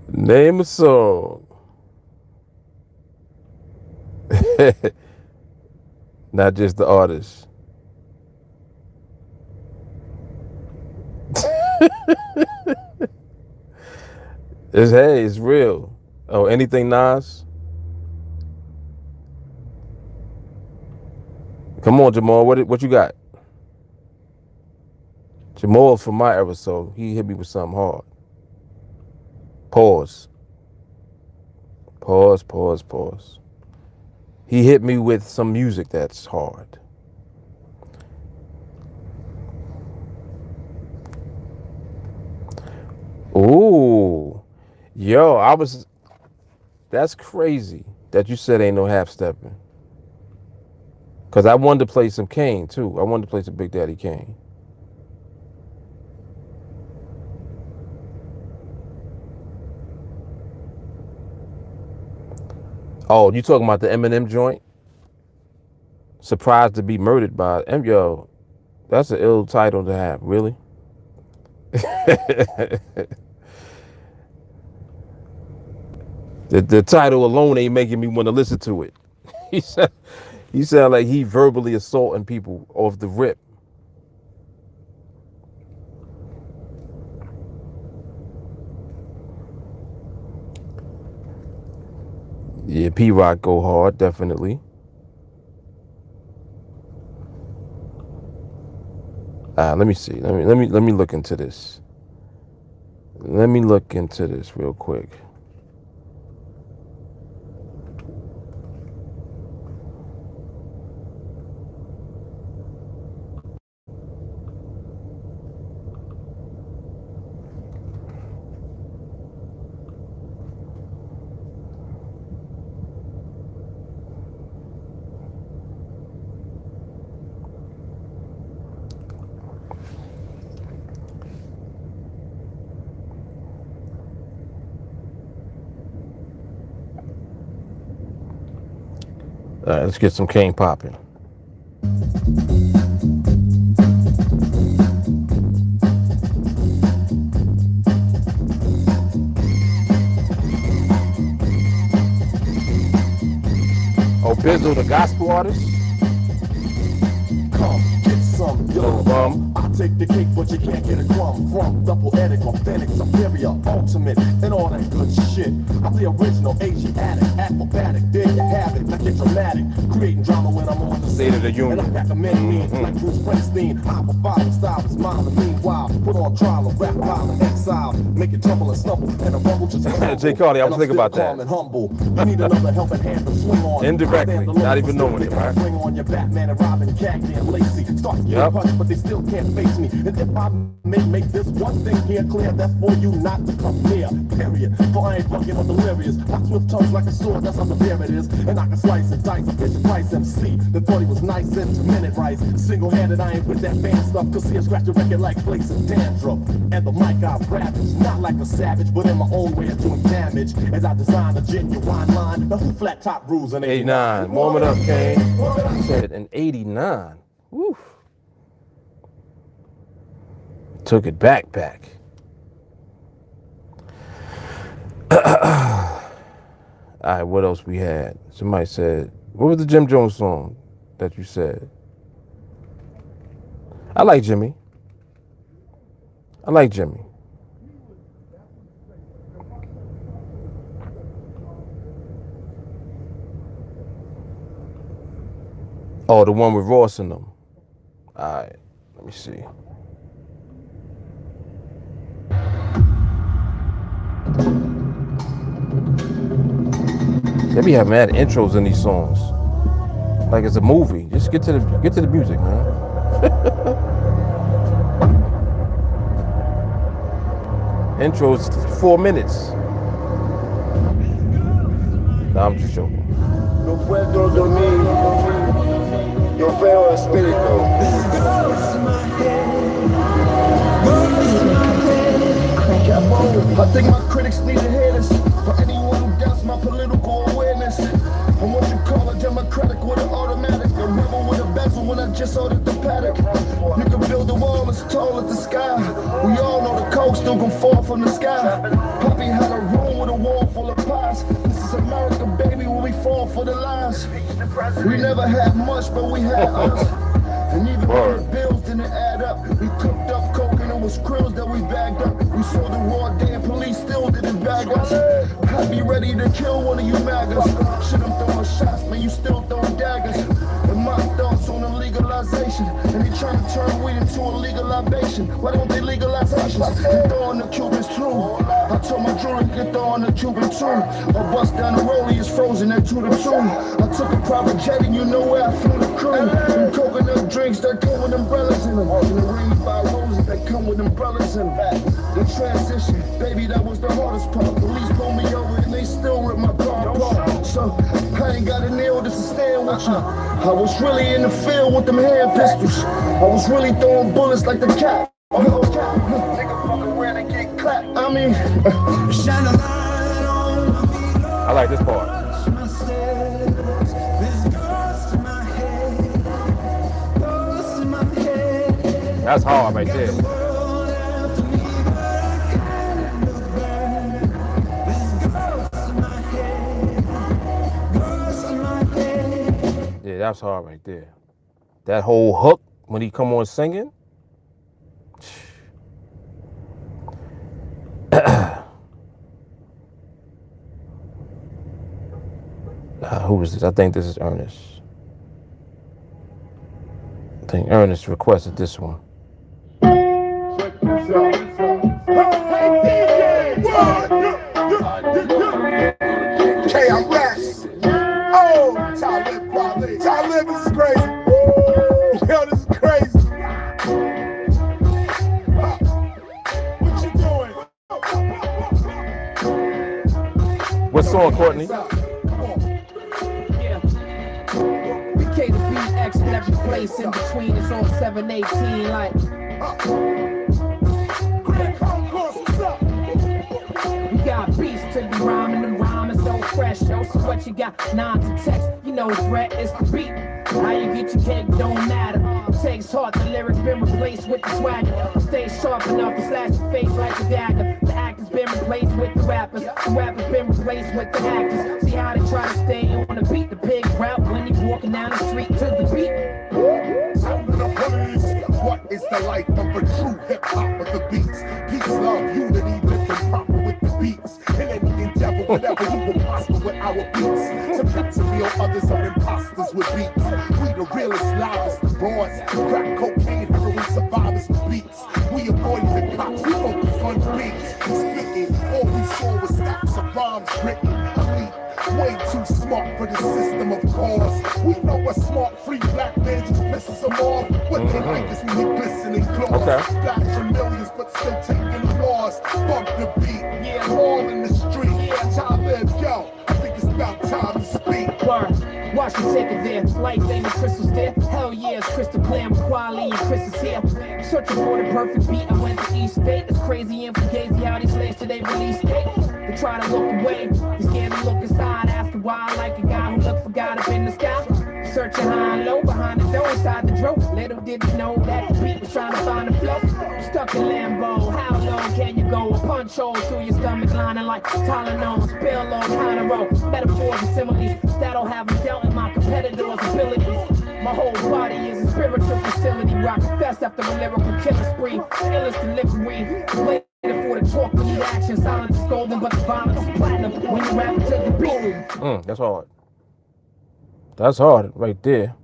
Name a song. Not just the artist. It's real. Oh, anything Nas? Come on, Jamal. What you got? Jamal's from my era, so he hit me with something hard. Pause. Pause, pause, pause. He hit me with some music that's hard. Ooh. Yo, that's crazy that you said ain't no half stepping. Because I wanted to play some Kane, too. I wanted to play some Big Daddy Kane. Oh, you talking about the Eminem joint? Surprised to be murdered by Yo, that's an ill title to have, really. The title alone ain't making me want to listen to it. He sound like he verbally assaulting people off the rip. Yeah, P-Rock go hard, definitely. Let me see. Let me look into this. Let me look into this real quick. All right, let's get some Kane popping. Oh, Bizzle, the gospel artist? Come, get some, you little bum. I take the cake, but you can't get a crumb from the poetic, authentic, superior, ultimate, and all that good shit. I'm the original Asiatic, acrobatic, there you have it, like it's dramatic, creating drama when I'm on the State of the Union. And I recommend me like Bruce Springsteen. I provide style is mine, and meanwhile, put on trial, a rap pile, and exile, make it tumble and stumble, and a rumble just a Jay Carly, I was thinking about that. And humble. You need another helping hand to swing on. Indirectly, not even knowing it, right? Bring on your Batman and Robin, Cagney and Lacey. Start to get punched, but they still can't face me. And if I may make this one thing here clear, that's for you not to come near. Period. For I ain't fucking or delirious. My swift tongue's like a sword, that's how severe it is. And I can slice and dice a Fisher Price MC. That thought he was nice into minute rice. Single-handed, I ain't with that band stuff. Cause he'll scratch a record like flakes and dandruff. And the mic I ravage, not like a savage, but in my own way of doing damage. As I design a genuine line. Now who flat top rules in 89. Warm it up, Kane. I said in 89. Woo. Took it back. All right, what else we had? Somebody said What was the Jim Jones song that you said? I like Jimmy. I like Jimmy. Oh, the one with Ross in them. All right, let me see. They be having mad intros in these songs, like it's a movie. Just get to the music, man. Intros 4 minutes. Nah, I'm just joking. No puedo dormir, yo veo espíritu. I think my critics need to hear this. For anyone who doubts my political awareness, I'm what you call a democratic with an automatic, a rebel with a bezel when I just ordered the paddock. You can build a wall as tall as the sky. We all know the coke still gon' fall from the sky. Poppy had a room with a wall full of pies. This is America, baby, when we fall for the lies. We never had much, but we had us. And even when the bills didn't add up, we cooked up coke and it was krills that we bagged up. We sold the raw day and police still didn't bag us. I'd be ready to kill one of you MAGAs. Shit, I'm throwing shots, man, you still throwing daggers. And my thoughts on the legalization. And they trying to turn weed into a legal libation. Why don't they legalize Haitians? They throwing the Cubans too. I told my jewelry get throwing the Cuban too. A bus down the road, he is frozen at 2 to 2. I took a private jet and you know where I flew the crew. And coconut drinks that come with umbrellas in them. And the ring by roses that come with umbrellas in them. The transition, baby, that was the hardest part. Police pulled me over and they still ripped my car apart. So I ain't got a nail to stand with you. I was really in the field with them hand pistols. I was really throwing bullets like the cat. Nigga fuck around and get clapped. I mean, I like this part. That's hard right there. Yeah, that's hard right there. That whole hook when he come on singing. Who is this? I think this is Ernest. I think Ernest requested this one. Oh, Talib, this is crazy. Yo, this is crazy. What you doing? What song, Courtney? K to BX in every place in between. It's on 718 like. We got beats to be rhyming, the rhyme is so fresh. Yo, so what you got? 9 to text, you know threat is the beat. How you get your cake don't matter. It takes heart, the lyrics been replaced with the swagger. Stay sharp enough to slash your face like a dagger. The actors been replaced with the rappers. The rappers been replaced with the actors. See how they try to stay on the beat. The pig rap when he's walking down the street to the beat. What is the life of a true hip-hop with the beats? Peace, love, unity, living proper with the beats. In any endeavor, whatever you will prosper with our beats. Some cats are real, others are imposters with beats. We the realest, loudest, the boys. Crack cocaine, heroin survivors with beats. We avoided the cops, we focus on beats. Speaking, all we saw was stacks of rhymes written. Elite, way too smart for the system of cause. We know a smart, free black man just pisses them off. What they like is when we glistening claws. Flashing millions, but still taking the laws. Bump the beat, yeah, all in the street. Talib, yo, I think it's about time to speak. Watch me take it there. Life ain't the crystals there. Hell yeah, it's crystal clear. Quality and Chris is here. Searching for the perfect beat. I went to East State. It's crazy and fugazi how these slaves today release date. They try to look away. They scared to look inside. Asking why I like a guy who look for God up in the sky. Searching high and low behind the door inside the drawer. Little did you know that the beat was trying to find a flow. Stuck in Lambo, how low can you go? A punch hole through your stomach lining like Tylenols. Spill on kind of roll. Metaphors and similes that'll have me dealt in my competitors' abilities. My whole body is a spiritual facility. Rock fast after a lyrical killer spree. Illest delivery. Waiting for the talk, we need action. Silence is golden, but the violence is platinum. When you rap to the beat. That's hard. That's hard right there.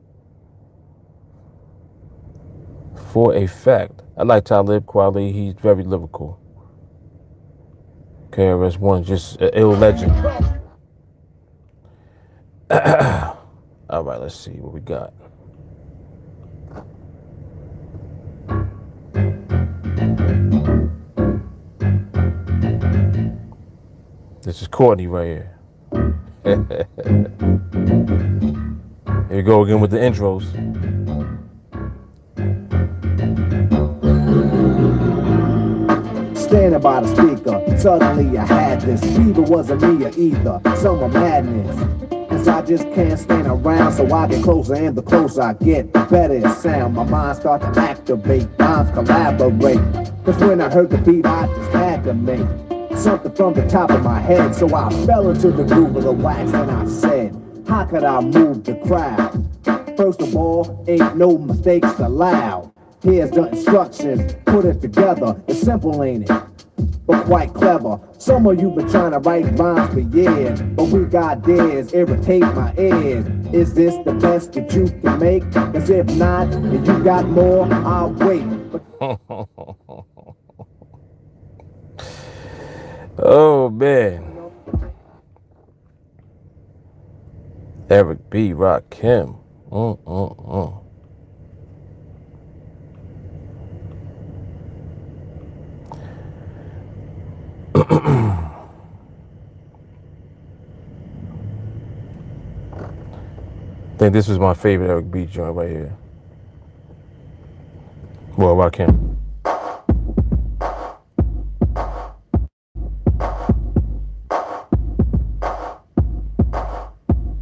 For a fact. I like Talib Kweli. He's very lyrical. KRS-One, just an ill legend. All right, let's see what we got. This is Courtney right here. Here we go again with the intros. Standing by the speaker, suddenly I had this fever. Wasn't me or either, summer madness. Cause I just can't stand around, so I get closer, and the closer I get, the better it sound. My mind start to activate, rhymes collaborate. Cause when I heard the beat, I just had to make something from the top of my head. So I fell into the groove of the wax and I said, how could I move the crowd? First of all, ain't no mistakes allowed. Here's the instructions, put it together. It's simple, ain't it? But quite clever. Some of you been trying to write rhymes for years, but we got dares, irritate my ears. Is this the best that you can make? Cause if not, and you got more, I'll wait. Oh man. Eric B. Rakim. I think this was my favorite Eric B. joint right here. Well, Rakim.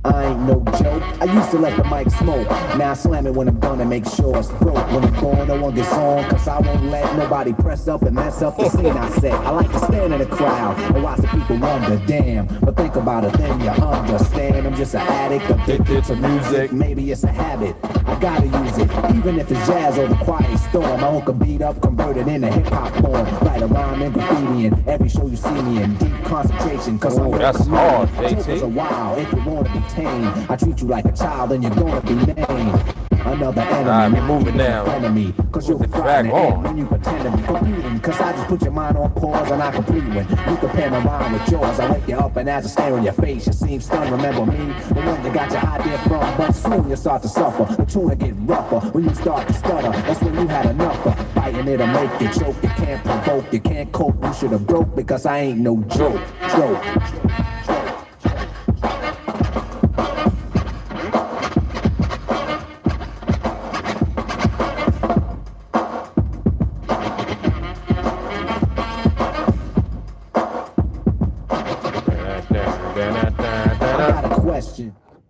I ain't no joke. I used to let the mic smoke. Now I slam it when I'm done and make sure it's broke. When I'm gone, no one gets on, cause I won't let nobody press up and mess up the scene I set. I like to stand in the crowd and watch the people wonder, damn. But think about it, then you understand. I'm just an addict, addicted to music. Maybe it's a habit, I gotta use it. Even if it's jazz or the quiet storm, I won't can beat up, converted into hip-hop form. Write a rhyme and graffiti in every show you see me in. Deep concentration, cause I'm that's hard, JT. a while. If you wanna be tame, I treat you like a child and you're gonna be named another enemy. Nah, we moving now. Enemy, cause you're Drag on. when you pretend to be competing. Cause I just put your mind on pause and I complete when you compare my rhyme with yours. I wake you up and as I stare in your face, you seem stunned. Remember me, the one that got your idea from. But soon you start to suffer. The tune will get rougher when you start to stutter. That's when you had enough of fighting. It'll make you choke. You can't provoke, you can't cope. You should have broke because I ain't no joke.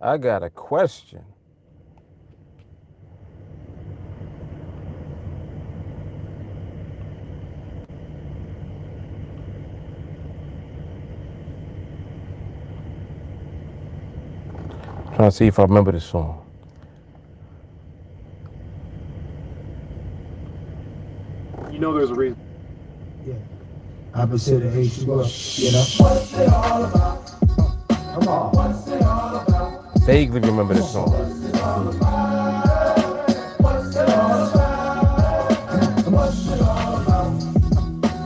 I got a question. Trying to see if I remember this song. You know there's a reason. Yeah. Opposite of H, you up, you know? What's it all about? Come on. What's it all about? Vaguely remember this song. What's it all about? What's it all about? What's it all about?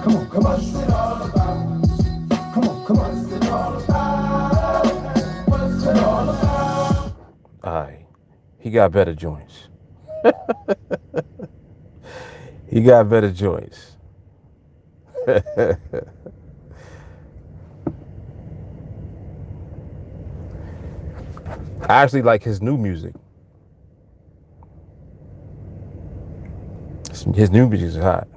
Come on, come on. What's it all about? Come on, come on. What's it all about? What's it all about? Aye. He got better joints. He got better joints. I actually like his new music. His new music is hot.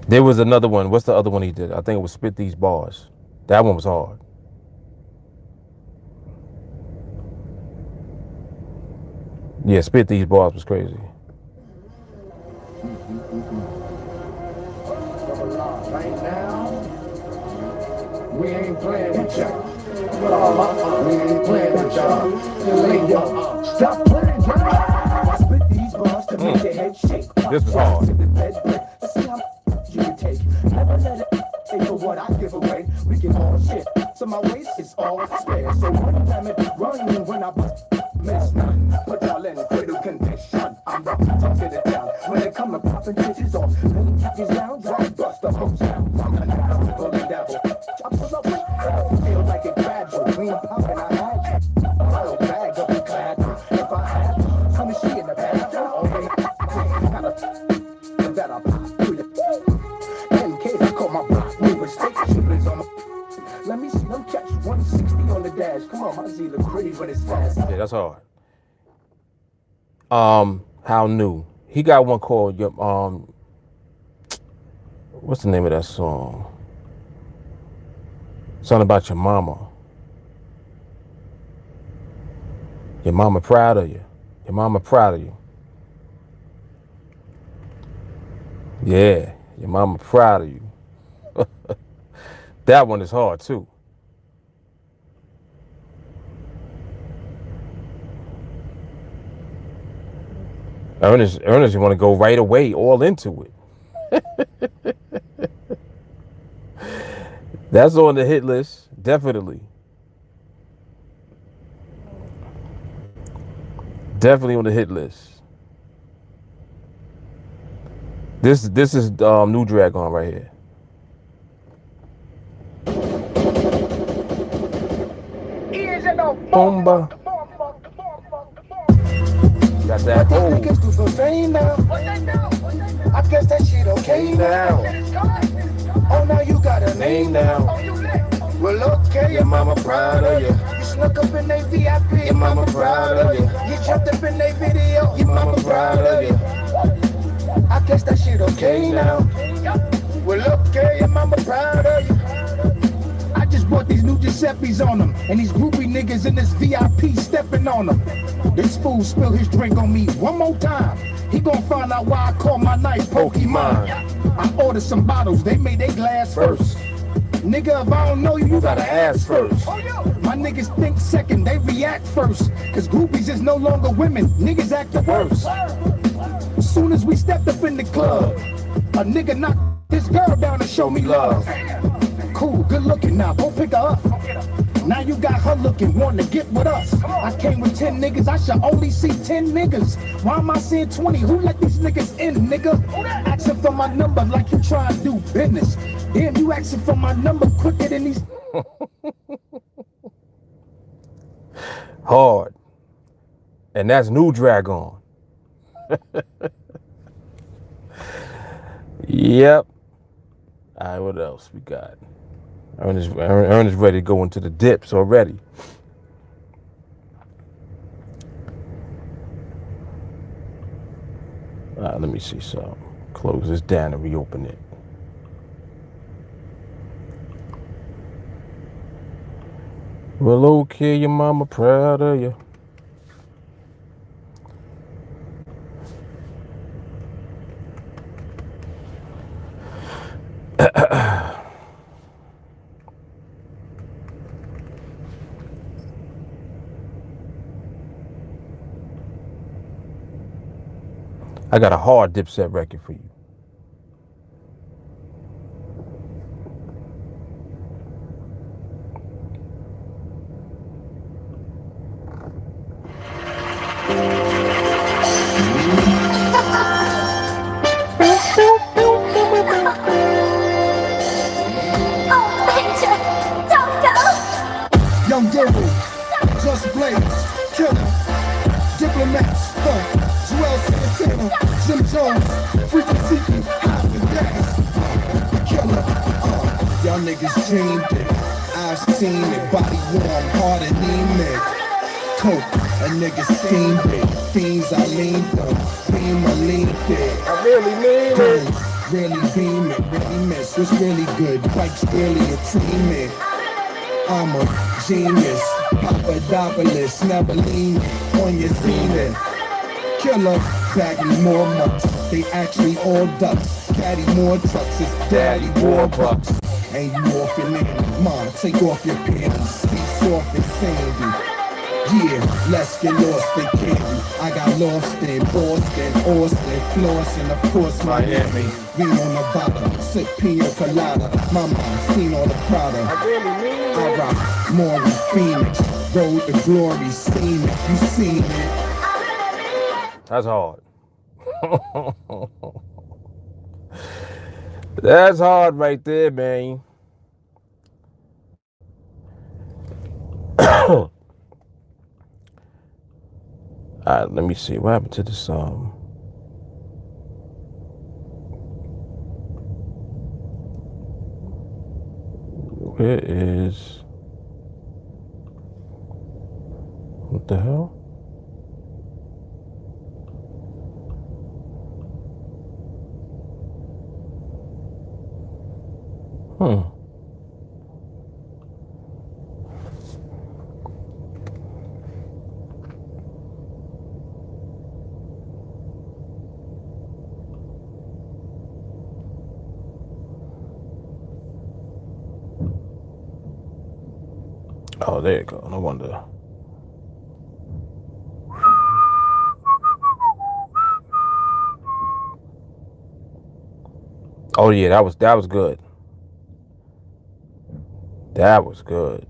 There was another one. What's the other one he did? I think it was Spit These Bars. That one was hard. Yeah, spit these bars was crazy. Right now, we ain't playing with y'all. We ain't playing with y'all. Stop playing, y'all. I spit these bars to make your head shake. This is hard. See how you can take. Never let it pay for what I give away. We can all shit. So my waist is all spare. So one time it run when I bust. Miss none. Put y'all in cradle condition. I'm rough, talking it down. When they come to popping bitches off, many bitches down, drop, bust the hose down. I'm the nigga, golden devil. Chop pull up with feel like it gradual. We ain't popping, I had you. I'll bag up the clad. If I had to, soon as she in the bag, oh, they got a that I pop to you. In case I call my block, we was state shooters on the. Let me see them catch 160 on the dash. Come on, my Z look pretty, but it's fast. Yeah, that's hard. How new? He got one called what's the name of that song? Something about your mama. Your mama proud of you. Your mama proud of you. Yeah, your mama proud of you. That one is hard too. Ernest, you want to go right away, all into it. That's on the hit list, definitely. Definitely on the hit list. This is New Dragon right here. Bomba. Got that hole. Niggas do for fame now. I guess that shit okay now. Oh, now you got a name now. Well, okay, your mama proud of you. You snuck up in they VIP, your mama proud of you. You jumped up in they video, your mama proud of you. I guess that shit okay now. Well, okay, your mama proud of you. I just bought these new Giuseppe's on them, and these groupie niggas in this VIP stepping on them. This fool spill his drink on me one more time. He gon' find out why I call my knife Pokemon. I ordered some bottles, they made their glass first. Nigga, if I don't know you, you gotta ask first. My niggas think second, they react first. Cause groupies is no longer women, niggas act the worst. As soon as we stepped up in the club, a nigga knocked this girl down to show me love. Cool, good looking now, go pick her up. Now you got her looking, wanting to get with us. I came with 10 niggas, I should only see 10 niggas. Why am I seeing 20? Who let these niggas in, nigga? Asking for my number like you trying to do business. Damn, you asking for my number quicker than these. Hard. And that's New Dragon. Yep. All right, what else we got? Ernest ready to go into the dips already. All right, let me see something. Close this down and reopen it. Well, okay, your mama proud of you. I got a hard Dipset record for you. Young Guru, Just Blaze, Killer, Diplomats, Joel Santana, Jim Jones, Freaking Zeke, Hot and Gas, Killer, y'all niggas dreamed it, I've seen it, body warm, hard anemic, coke, a nigga steamed it, fiends I leaned up, beam I leaned it, I really mean it. really beam it, really miss, it's really good, bike's really a treatment. I'm a genius, Papadopoulos, never lean on your zenith. killer. Bagging more mucks, they actually all ducks. Caddy more trucks, it's daddy more bucks. And you off your nanny, mom, take off your panties. Be soft and sandy. Yeah, let's get lost in candy. I got lost in Boston, Austin, Flossin, of course Miami. Vino Nevada, sip pina colada. Mama, seen all the Prada. I rock more than Phoenix. Road to glory, seen it, you seen it. That's hard. That's hard right there, man. Alright, let me see. What happened to this where is, what the hell? Oh, there you go. No wonder. Oh yeah, that was good. That was good.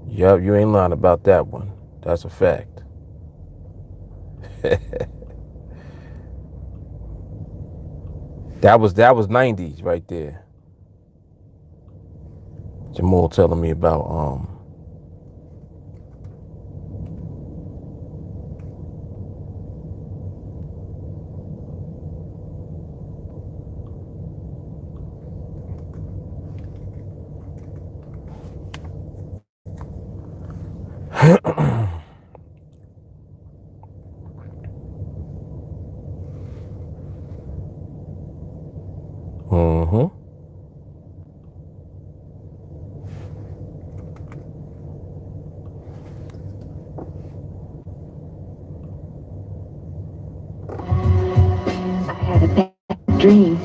Yup, you ain't lying about that one. That's a fact. That was 90s right there. Jamal telling me about dream.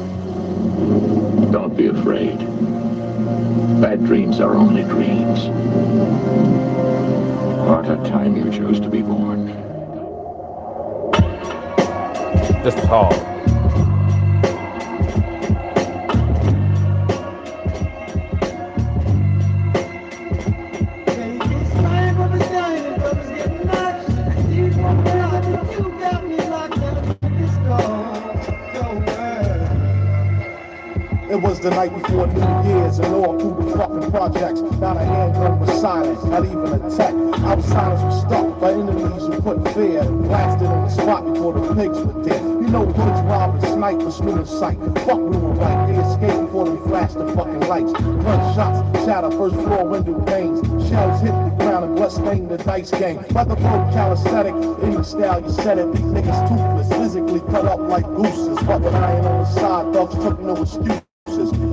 Don't be afraid. Bad dreams are only dreams. What a time you chose to be born. this was hard. It was the night before New Year's and all through the fucking projects. Not a handgun was silent, not even a tech. Outsiders were stuck by enemies who put fear. Blasted on the spot before the pigs were dead. You know pigs rob and snipe was new in sight. Fuck blue and white, they escaped before they flashed the fucking lights. Gunshots shatter first floor window panes. Shells hit the ground and blood stained the dice game. But the broke calisthenic, any style you said it. These niggas toothless, physically cut up like gooses. But with iron on the side, thugs took no excuse.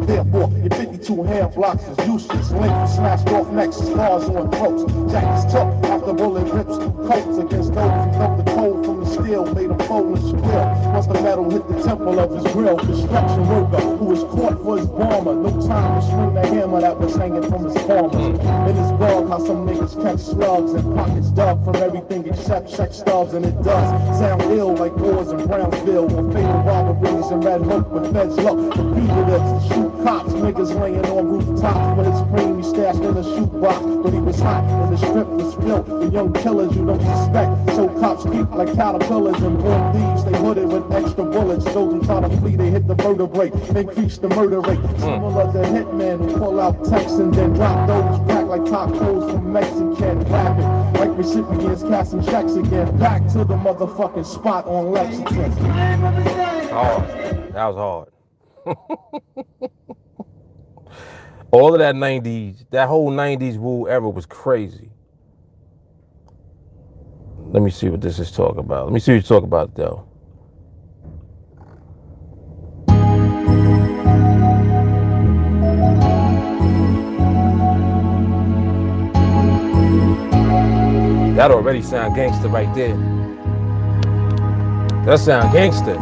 Therefore, your 52 hand blocks is useless. Links smashed off necks, scars on throats. Jackets took after bullet rips through coats against those who felt the cold from the steel, made him fold and squeal. Once the metal hit the temple of his grill, construction worker who was caught for his bomber. No time to swing the hammer that was hanging from his farmer. In his blog, how some niggas catch slugs and pockets dug from everything except check stubs, and it does sound ill like wars in Brownsville or fatal robberies in Red Hook with feds luck for fugitives and shoot cops. Niggas laying on rooftops with his cream he stashed in a shoebox. But he was hot and the strip was filled with young killers you don't suspect. So cops creep like caterpillars and born thieves. They hooded with extra bullets. Those who try to flee, they hit the vertebrae. Increase the murder rate. Similar to hitmen who pull out texts and then drop those back like tacos from Mexican rapping. Like recipients casting checks again. Back to the motherfucking spot on Lexington. Hard. That was hard. All of that 90s, that whole 90s Wu era was crazy. Let me see what this is talking about. Let me see what you talk about, though. That already sound gangster right there. That sound gangster.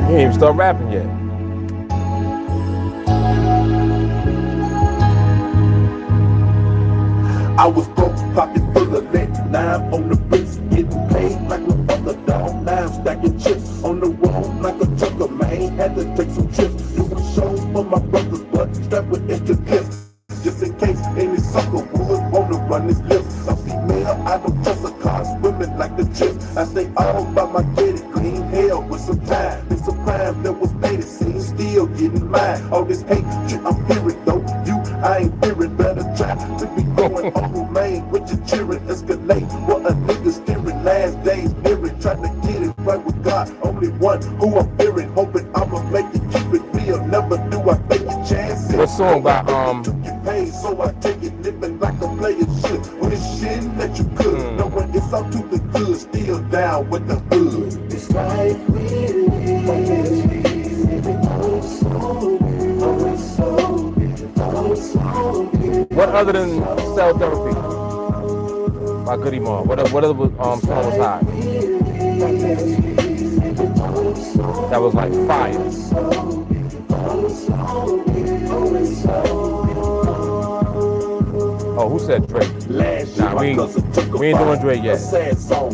He ain't even start rapping yet. I was broke, pocket full of lead. Now I'm on the bricks, getting paid like no other dog. Now I'm stacking chips on the road like a trucker, man. Had to take some trips, doing shows for my brothers, but strapped with extra gifts. Just in case any sucker would wanna run his lips. A female, I don't trust a car, women like the trip. I stay all by my getting clean hell with some time. It's a crime that was paid, it seems still getting mine. All this hate shit I'm hearing though, I ain't fearing, better try to be going on main with your cheering, escalate. What a nigga steering, last days nearing, trying to get it right with God. Only one who I'm fearing, hoping I'ma make it, keep it real. Never do I take a chance. What song by Paid, so I take it, living like a player should. When it's shit that you could, knowing it's all to the good, still down with the hood. It's life what other than Cell Therapy by Goody Mob? What other song was hot? That was like fire. Oh, who said Drake? Nah, we ain't doing Drake yet. No.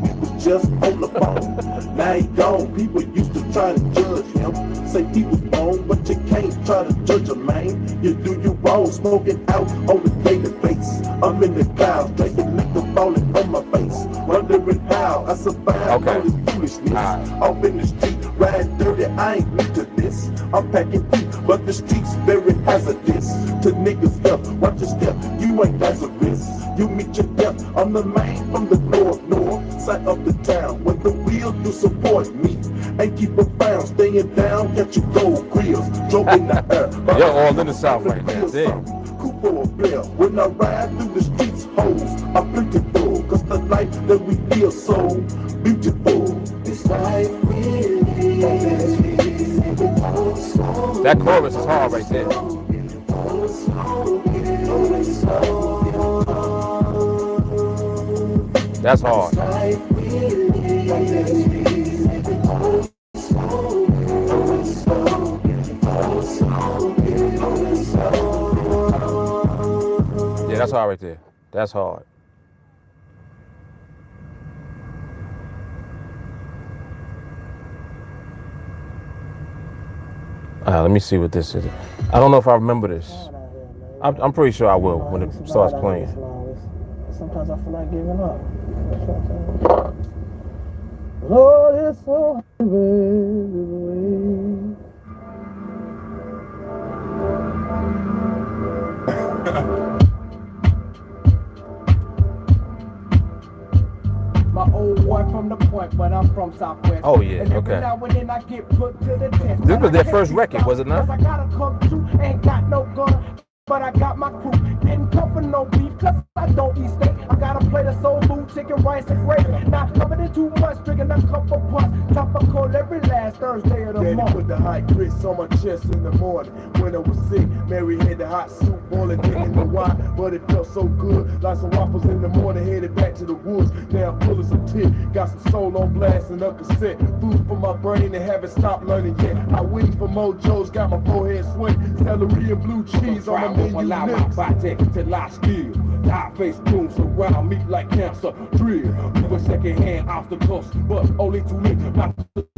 We was just on the phone. Now he gone. People used to try to judge him. Say he was wrong, but you can't try to judge a man. You do you wrong, smoking out on the daily base. I'm in the clouds, drinking liquor, falling on my face. Wondering how I survived all this foolishness. Off in the street, riding dirty, I ain't new to this. I'm packing heat, but the streets very hazardous. To niggas up, watch your step, you ain't Lazarus. You meet your death, I'm the man from the north side of the town. When the wheel you support me, and keep a found, staying down, get your gold grills. Drove in the air. You're all in the south right now, damn. For a player. When I ride through the streets, hoes are plentiful, cause the life that we feel so beautiful. This life that chorus is hard right there. That's hard. Yeah, that's hard right there. That's hard. Let me see what this is. I don't know if I remember this. I'm pretty sure I will when it starts playing. Sometimes I feel like giving up. Lord, it's so my old boy from the point, but I'm from Southwest. Oh yeah, okay. Now and then I get put to the test. This was their first record, was it not? I gotta come through, ain't got no gun, but I got my crew. Didn't come for no beef, cause I don't eat steak. I gotta play the soul food, chicken, rice, and gravy. Not covered in too much, drinking a cup of punch. Topical every last Thursday of the Daddy month. put the hot grits on my chest in the morning. When I was sick, Mary had the hot soup boiling, didn't know why, but it felt so good. Like some waffles in the morning, headed back to the woods. Now I'm full of some tit, got some soul on blast and a cassette. Food for my brain and haven't stopped learning yet. I wings for mojos, got my forehead sweat. Celery and blue cheese on my menu allow lips. my body till I skill. Die face boom surround me like cancer. Drill. You a second hand off the coast, but only to me. My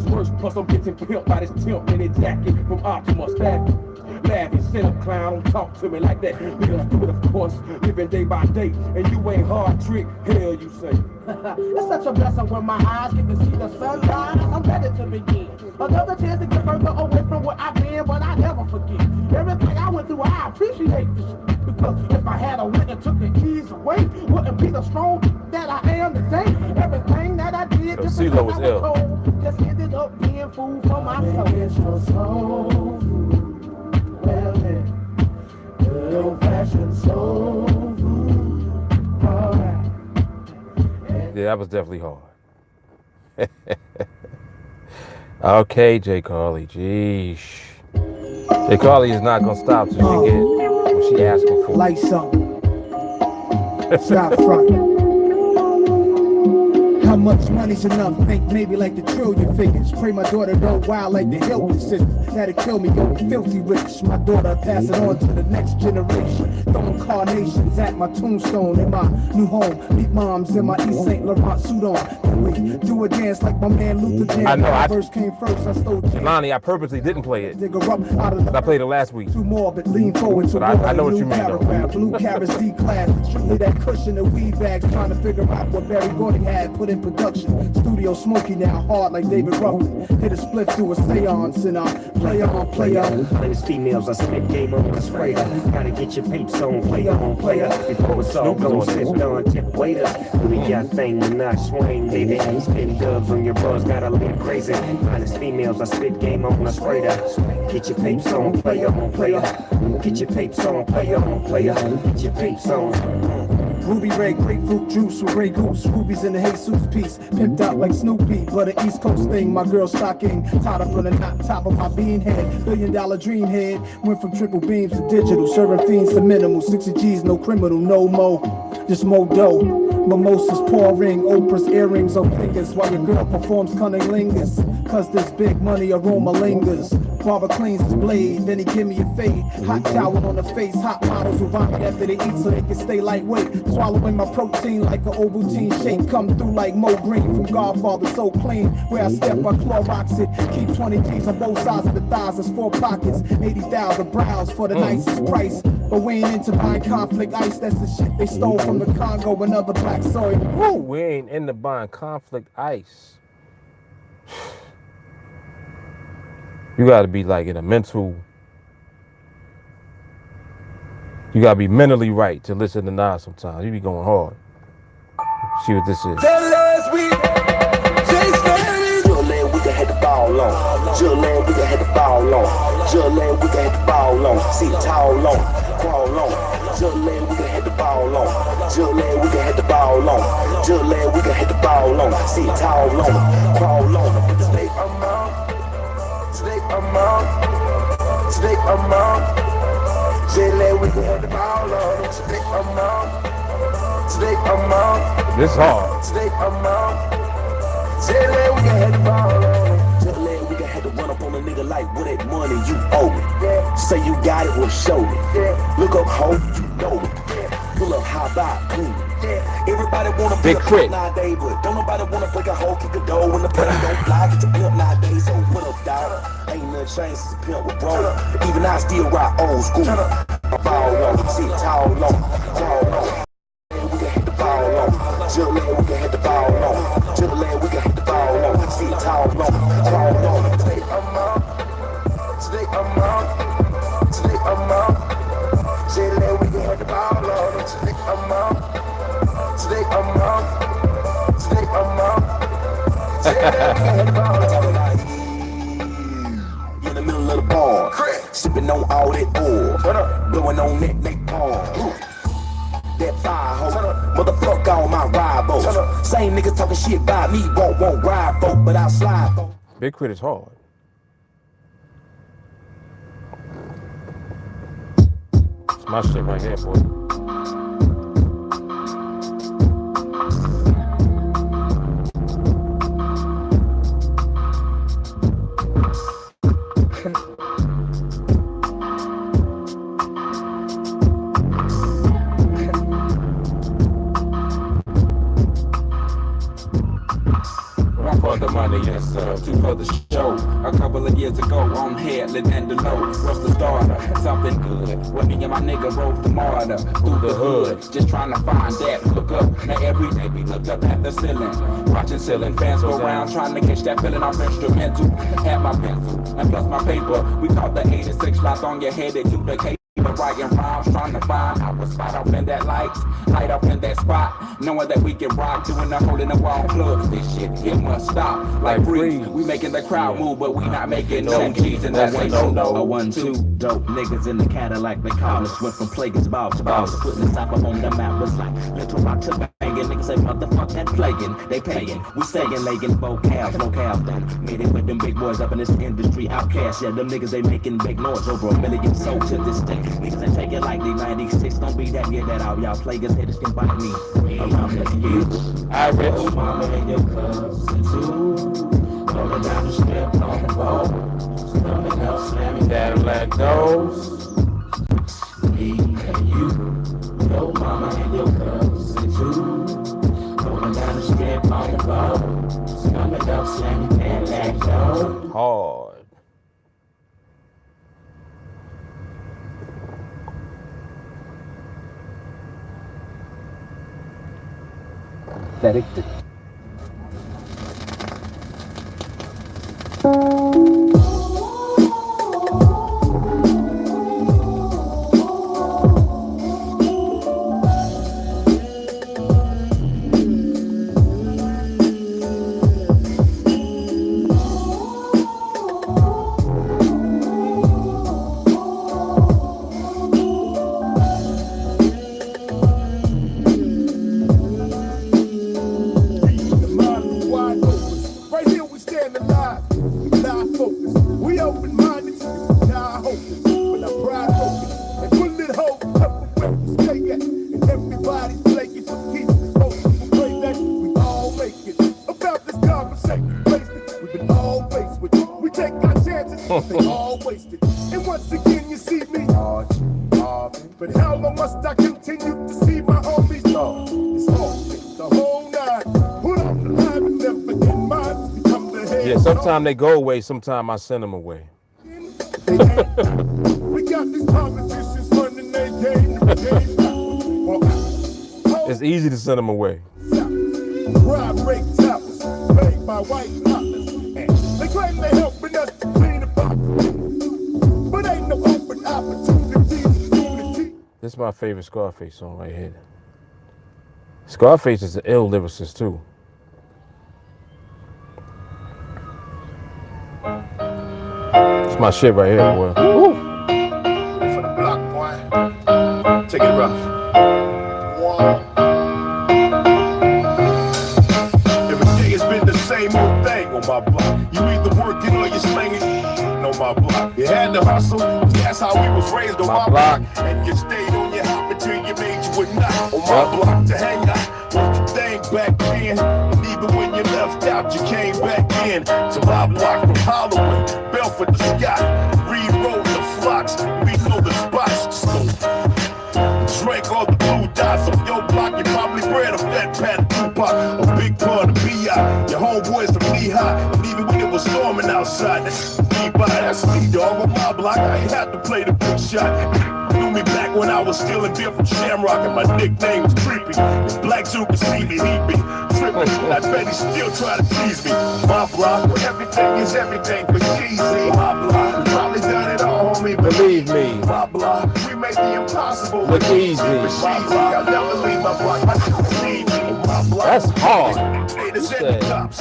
worst plus I'm getting pimped by this temp in a jacket from Optimus. Laughing, sit up, clown, don't talk to me like that. Niggas do it, of course, living day by day. And you ain't hard trick, hell you say. It's such a blessing when my eyes get to see the sunrise. I'm ready to begin. Another chance to get further away from where I've been, but I never forget. Everything I went through, I appreciate this. Because if I had a win and took the keys away, wouldn't be the strong that I am today. Everything that I did, just because I was told, just ended up being food for my soul. Well then, good old-fashioned soul food. All right. Yeah, that was definitely hard. Okay, J. Carly, jeez. J. Carly is not gonna stop till she get what she asking for. Light something. Stop front. How much money's enough? Think maybe like the trillion figures. Pray my daughter don't wild like the Hilton sisters. That'll kill me, yo, filthy rich. My daughter pass it on to the next generation. Throwing carnations at my tombstone in my new home. Meet moms in my East St. Laurent suit on. Can we do a dance like my man Luther did? I know. I first came first, I stole Lonnie, I purposely didn't play it. Dig her up out of the I played it last week. Too morbid, lean forward to I know what you mean, though. Blue carrots D-class, strictly that cushion and weed bags, trying to figure out what Barry Gordy had put in production. Studio smoky now, hard like David Ruffin. Hit a split through a seance and I play on, play on. Latest females, I spit game on the sprayer. Gotta get your peeps on, player. Before it's all gone, sit down, tip waiters. We got thing when I swing, baby. Spin dubs on your buzz, gotta live crazy. Latest females, I spit game on the sprayer. Get your peeps on, player. Get your peeps on, player. Get your peeps on. Ruby red grapefruit juice with Ray Goose. Rubies in the Jesus piece. Pimped out like Snoopy, but an East Coast thing. My girl stocking, tied up on the knot top of my bean head. $1 billion dream head. Went from triple beams to digital. Serving fiends to minimal. 60 G's, no criminal, no mo. Just mo dough. Mimosas pouring, Oprah's earrings on fingers while your girl performs cunning lingers. Cause this big money aroma lingers. Barber cleans his blade, then he give me a fade. Hot towel on the face, hot models who vomit after they eat so they can stay lightweight. Swallowing my protein like an Ovaltine shake. Come through like Mo Green from Godfather, so clean. Where I step, I Clorox it. Keep 20 G's on both sides of the thighs, there's 4 pockets. 80,000 browse for the nicest price. But we ain't into buying conflict ice, that's the shit they stole from the Congo and other black soil. Woo! We ain't into buying conflict ice. You gotta be like in a mental, you gotta be mentally right to listen to Nas sometimes. You be going hard. See what this is. Jillin, we can hit the ball on. Jillin, we can hit the ball on. Jillin, we can hit the ball on. See tall on, crawl on. Jillin, we can hit the ball on. Jillin, we can hit the ball on. Jillin, we can hit the ball on. See tall on, crawl on. Today I'm out. Today I'm out. Today I'm out. Jillin, we can hit the ball on. Today I'm out. Today I'm out. This hard. Today I'm out. Jillin, we can hit the ball on. Jillin, we can hit the run up on a nigga like what that money you owe me. Yeah. Say you got it, well show me. Yeah. Look up, ho, you know it. Yeah. Pull up, how about clean? Yeah. Everybody wanna be a pimp nowadays, but don't nobody wanna break a hole, kick a door when the plane don't fly. Get your pimp nowadays, so what up, dog? Ain't nothing changed since a pimp was broke. Even I still rock old school. Ball on, see tall on, crawl on. We can hit the ball on. Jillin, we can hit the ball on. Jillin, we can hit the ball on. See tall on, crawl on. Today I'm out. Today I'm out. Today I'm out. Jillin, we can hit the ball on. Today I'm out. Today I'm out. Today I'm out. Jillin, we can hit the ball on. In the middle of the bar, sipping on all that oil, blowing on that palm. That fire hoe, motherfuck all my rivals. Same niggas talking shit about me, won't ride folk, but I'll slide folk. Big Crit is hard. It's my shit right here, boy. The money, yes sir, two for the show. A couple of years ago, on Headland and the low, was the starter, something good. When me and my nigga rode the martyr through the hood, just trying to find that hook up. Now every day we looked up at the ceiling, watching ceiling fans go around, trying to catch that feeling off instrumental. Had my pencil and plus my paper, we caught the 86 shots on your head, they took the case. Writing rhymes, trying to find our spot off in that light up in that spot, knowing that we can rock, doing the hole in the wall club. This shit, it must stop. Like Breeze, we making the crowd move, but we not making no G's, and that's a no. A 1-2, dope niggas in the Cadillac, they call us. Went from Plague's ball to boss, putting the top up on the map, was like Little Rock to Bang. playing. Niggas say, what the fuck that plaguing? They paying. We staying lagging vocals, no cows done. Made it with them big boys up in this industry. Outcast, yeah, them niggas, they making big noise over a million sold to this day. Niggas ain't take it lightly. 96 don't be that year that all y'all players haters can bite me. Around this year, I read your mama and your cousin too. Rolling down the strip on the boat. Coming up, slamming Cadillac doors. Me and you, your mama and your cousin too. Rolling down the strip on the boat. Coming up, slamming Cadillac doors. Hard. Pathetic. Sometimes they go away, sometimes I send them away. We got these politicians running their game. It's easy to send them away. Crime rate toppers, paid by white coppers. They claim they're helping us to clean the pocket. But ain't no open opportunity. This is my favorite Scarface song right here. Scarface is an ill lyricist too. It's my shit right here, boy. Woo. For the block, boy. Take it rough. Wow. Every day has been the same old thing on my block. You either working or you're slinging on my block. You had to hustle, that's how we was raised on my block. And you stayed on your hop until you made you a knot on my block to hang out. Work the thing back then. And even when you left out, you came back in. To my block from Holloway, Belford to Scott. Re-roll the flocks, we know the spots. Drank all the blue dots on your block. You probably read a fat pat Tupac, a big part of B.I. Your homeboys from Lehigh. And even when it was storming outside, that's me, dog. On my block, I ain't had to play the big shot. Knew me back when I was stealing beer from Shamrock and my nickname was Creepy. If Black Zoo could see me, he'd be tripping. I bet he still try to tease me. My block, where everything is everything for cheesy. My block, we probably done it all, homie. Believe me. My block, we make the impossible look easy. My block, I'll never leave my block. My shit need me. My block, that's hard. Haters and the cops.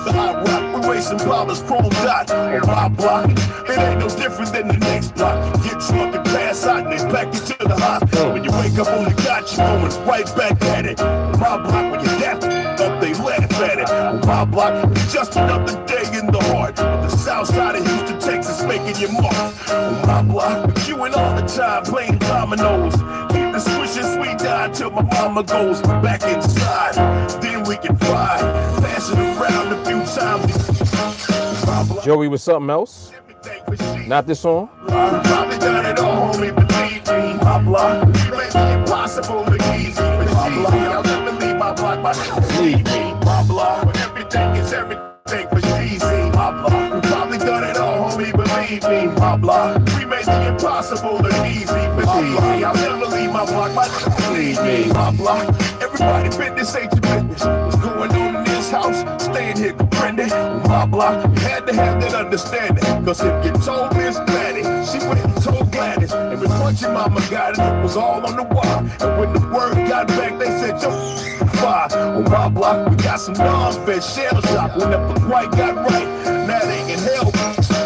The hot rock, we're racing bombers, chrome dot on my block. It ain't no different than the next block. Get drunk and pass out and they pack you to the hospital. When you wake up on the got you going right back at it. On my block, when you're deaf up, they laugh at it. On my block, it's just another day in the heart of the south side of Houston, Texas, making your mark. On my block, we're queuing all the time, playing dominoes. Keep the swishing sweet die till my mama goes back inside. Then we can fly, passing around a few times. Joey with something else? Not this song? Probably done it all, homie, believe me. My block, we make the impossible look easy. But I'll never leave my block, my believe me. My block, where everything is everything for easy. My block, we probably done it all, homie, believe me. My block, we made the impossible look easy. But I'll never leave my block, my believe me. My block, everybody business ain't your business. What's going on in this house? Staying here, comprende. My block, you had to have that understanding. Cause if you told Miss Patty, she went and told Gladys. And when punching mama got it, it was all on the wire. And when the word got back, they said, yo, fire. On my block, we got some non-fed shell shock. When the white got right, now they in hell.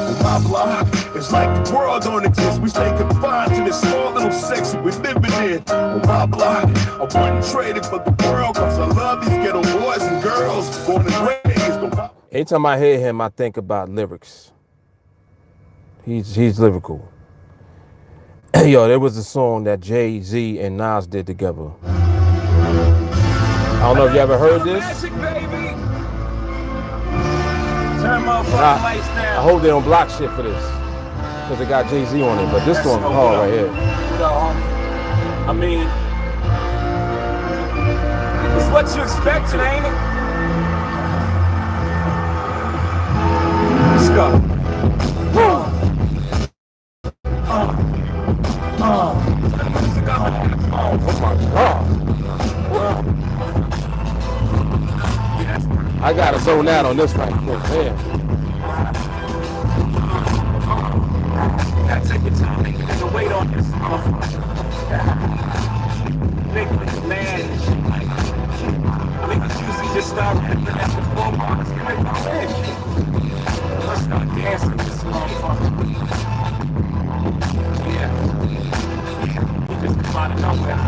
On my block, it's like the world don't exist. We stay confined to this small little section we living in. it on my block. I wouldn't trade it for the world, cause I love these ghetto boys and girls. Born and raised. Anytime I hear him, I think about lyrics. He's lyrical. Yo, there was a song that Jay-Z and Nas did together. I don't know if you ever heard this. I hope they don't block shit for this, because they got Jay-Z on it, but this song is hard right here. I mean, it's what you expected, ain't it? Let's go. I gotta zone out on this right quick, man. Take your time, there's a weight on this. Big man. I mean, it's usually just start rapping at the phone. Let's start dancing this motherfucker. Yeah. You just come out of nowhere.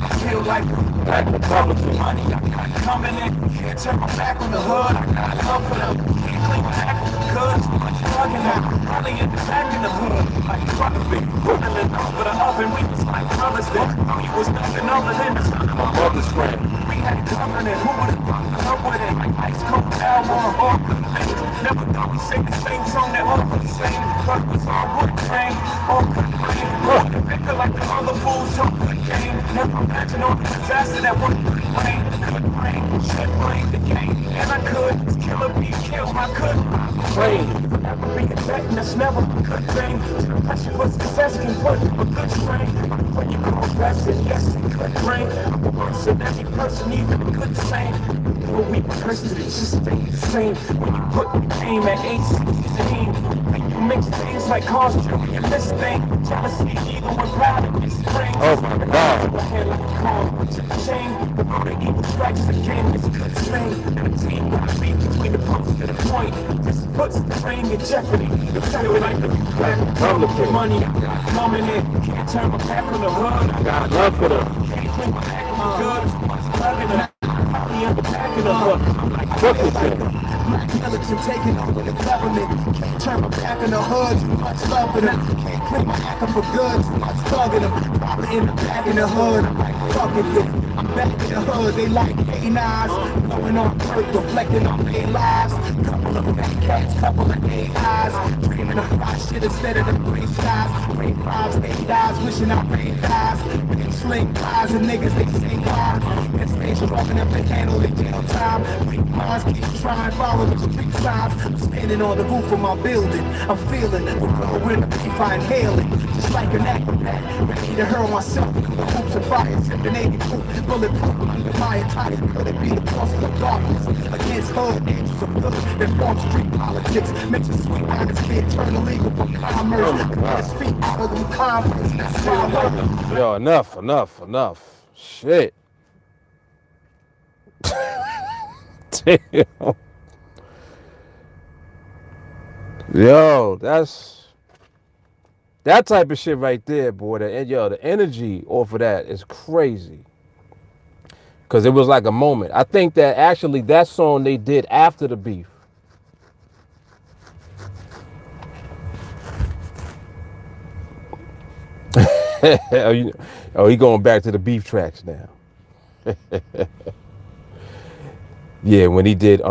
I feel like back with Republican money. I got coming in. Can't turn my back on the hood. I got love for them. Can't clean my act with the goods. I'm struggling out. Probably in the back in the hood. Like fucking big. Pulling over the oven. We was like brothers then. We was nothing other than the son of my mother's friend. We had covenant. Who would have fucked up with it? Like ice cold album. All good things. Never thought we sang the same song that all was the same. But it was all good train. All good train. Picker like the other fools. So good game. Never imagine all the disaster that would rain. Could rain. Should rain the game. And I could kill a beat. Kill. I could rain. Forever be a threat. And that's never a good thing. Pressure for success can put a good strain. When you call rest, and yes, it could rain. Once in every person, even a good same. But we person, it just ain't the same. When you put the game at 8-16, when you mix things like cars, and this thing, jealousy, even when proud of this spring. Oh my God. My hand like a call to the chain. The evil strikes again, it's a good thing. And the team will be between the post and the point. This puts the brain in jeopardy. The feel like the money coming in. Can't turn my back on the hood. I got love for them. Can't clean my back on the good. Loving them. Probably in the back of the hood. I'm like, fuck this shit. Black militant taking over the government. Can't turn my back on the hood. Too much love for them. Can't clean my back up for good. Too much thugging them. Probably in the back of the hood. I'm like, fuck it. I'm back in the hood. They like A9s. Going on earth, reflecting on their lives. Couple of fat cats, couple of AIs. Dreaming of fly shit instead of the gray skies. Rain vibes, they dies, wishing I rain dies. They sling pies and niggas, they sing hard. And station walking up the handle, they jail time. Weak minds keep trying, follow the street signs. I'm standing on the roof of my building. I'm feeling the whirlwind of beef, I inhale it. Just like an acrobat, ready to hurl myself through the hoops of fire. Sipping 80 proof, bulletproof under my attire. Could it be the force of the darkness? Against hood, angels of good that form street politics. Makes a sweet honesty turn illegal for commerce. His feet out of them converse. That's why I love them. Yo, enough. Shit. Damn. Yo, that's that type of shit right there, boy. The energy off of that is crazy. Cause it was like a moment. I think that actually that song they did after the beef. He going back to the beef tracks now. Yeah, when he did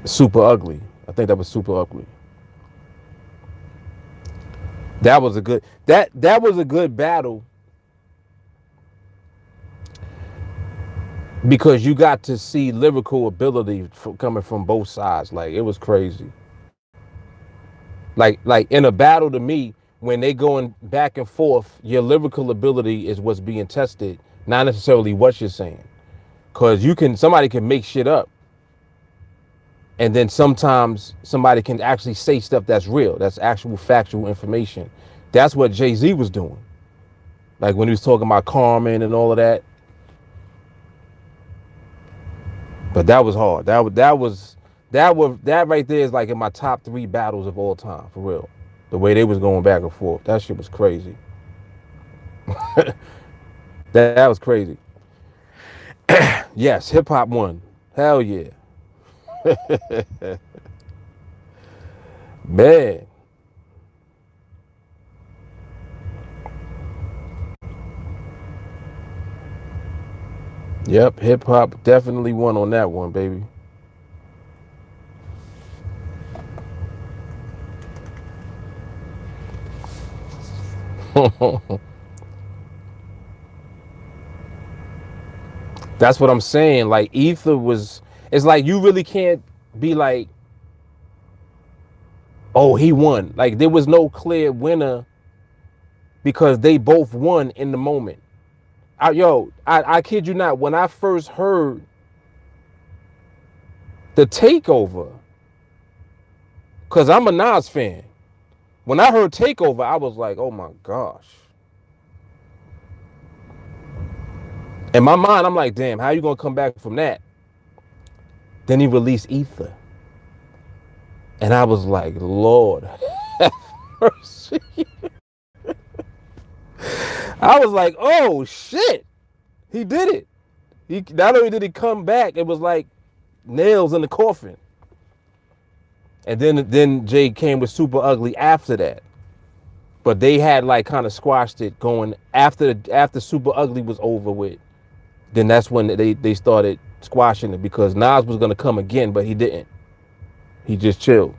Super Ugly. I think that was Super Ugly. That was a good that was a good battle, because you got to see lyrical ability coming from both sides. Like, it was crazy. Like in a battle, to me, when they going back and forth, your lyrical ability is what's being tested, not necessarily what you're saying. Cause somebody can make shit up, and then sometimes somebody can actually say stuff that's real, that's actual factual information. That's what Jay-Z was doing. Like when he was talking about Carmen and all of that. But that was hard. That right there is like in my top 3 battles of all time, for real. The way they was going back and forth, that shit was crazy. That was crazy. Yes, hip hop won. Hell yeah. Man. Yep, hip hop definitely won on that one, baby. That's what I'm saying. Like Ether was, it's like you really can't be like, oh, he won. Like there was no clear winner because they both won in the moment. I kid you not, when I first heard the takeover, because I'm a Nas fan. When I heard takeover, I was like, oh my gosh. In my mind, I'm like, damn, how you gonna come back from that? Then he released Ether. And I was like, Lord have mercy. I was like, oh shit. He did it. He not only did he come back, it was like nails in the coffin. And then Jay came with Super Ugly after that. But they had like kind of squashed it going after Super Ugly was over with. Then that's when they started squashing it because Nas was gonna come again, but he didn't. He just chilled.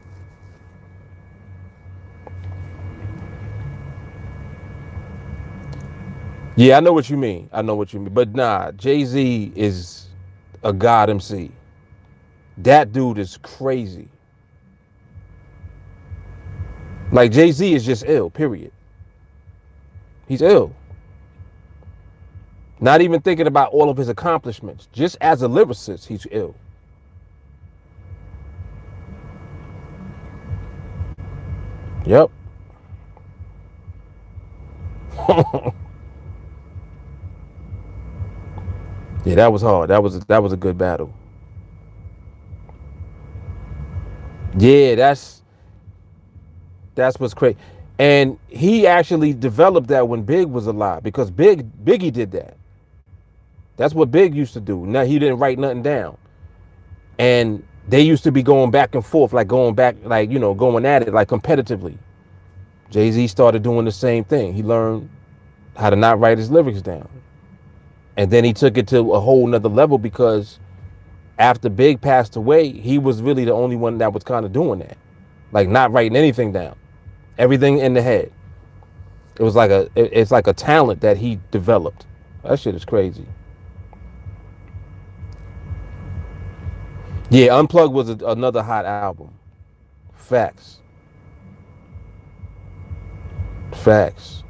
Yeah, I know what you mean. I know what you mean. But nah, Jay-Z is a god MC. That dude is crazy. Like Jay-Z is just ill, period. He's ill. Not even thinking about all of his accomplishments. Just as a lyricist, he's ill. Yep. Yeah, that was hard. That was a good battle. Yeah, that's what's crazy. And he actually developed that when Big was alive because Biggie did that. That's what Big used to do. Now he didn't write nothing down. And they used to be going back and forth, like going back, like, you know, going at it like competitively. Jay-Z started doing the same thing. He learned how to not write his lyrics down. And then he took it to a whole nother level because after Big passed away, he was really the only one that was kind of doing that. Like not writing anything down. Everything in the head. It was like it's like a talent that he developed. That shit is crazy. Yeah, Unplugged was another hot album. Facts. Facts.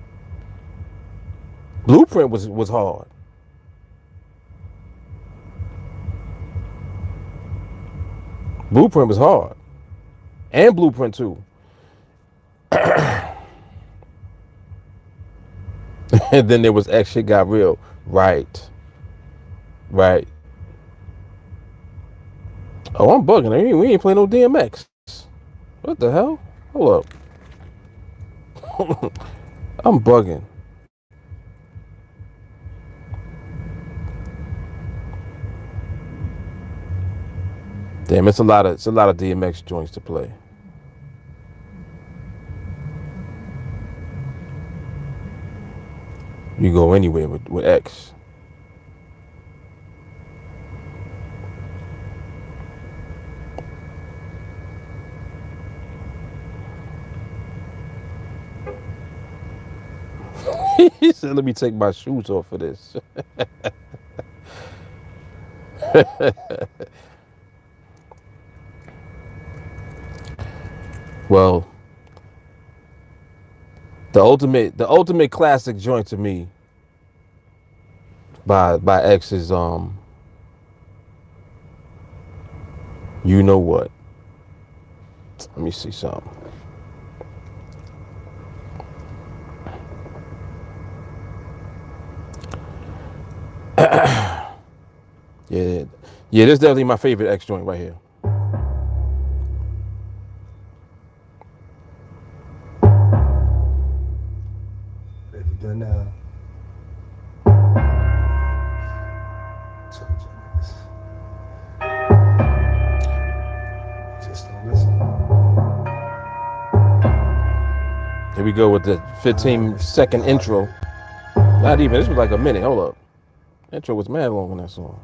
Blueprint was hard. Blueprint was hard. And Blueprint 2. And then there was X Shit Got Real. Right. Right. Oh, I'm bugging. We ain't playing no DMX. What the hell? Hold up. I'm bugging. Damn, it's a lot of DMX joints to play. You go anywhere with X. He said, let me take my shoes off for this. Well, the ultimate classic joint to me by X is You Know What. Let me see something. Yeah, this is definitely my favorite X joint right here. Have you done now? Here we go with the 15-second intro. Not even, this was like a minute. Hold up. Intro was mad long on that song.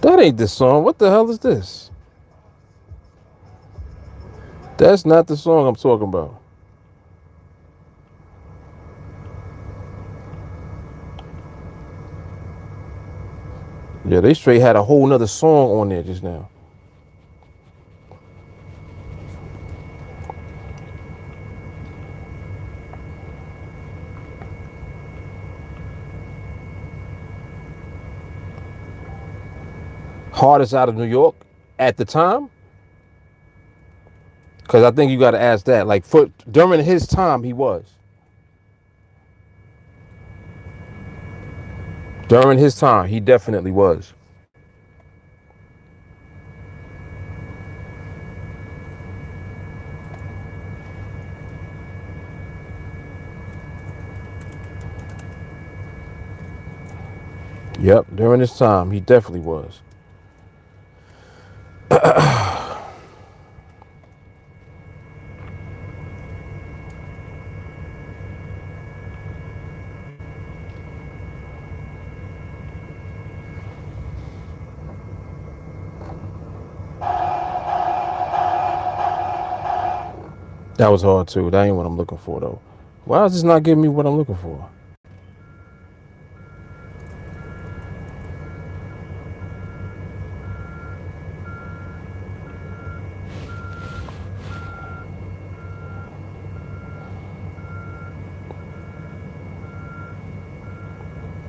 That ain't this song. What the hell is this? That's not the song I'm talking about. Yeah, they straight had a whole nother song on there just now. Hardest out of New York at the time? Because I think you got to ask that. Like, during his time, he was. During his time, he definitely was. Yep, during his time, he definitely was. That was hard too. That ain't what I'm looking for though. Why is this not giving me what I'm looking for?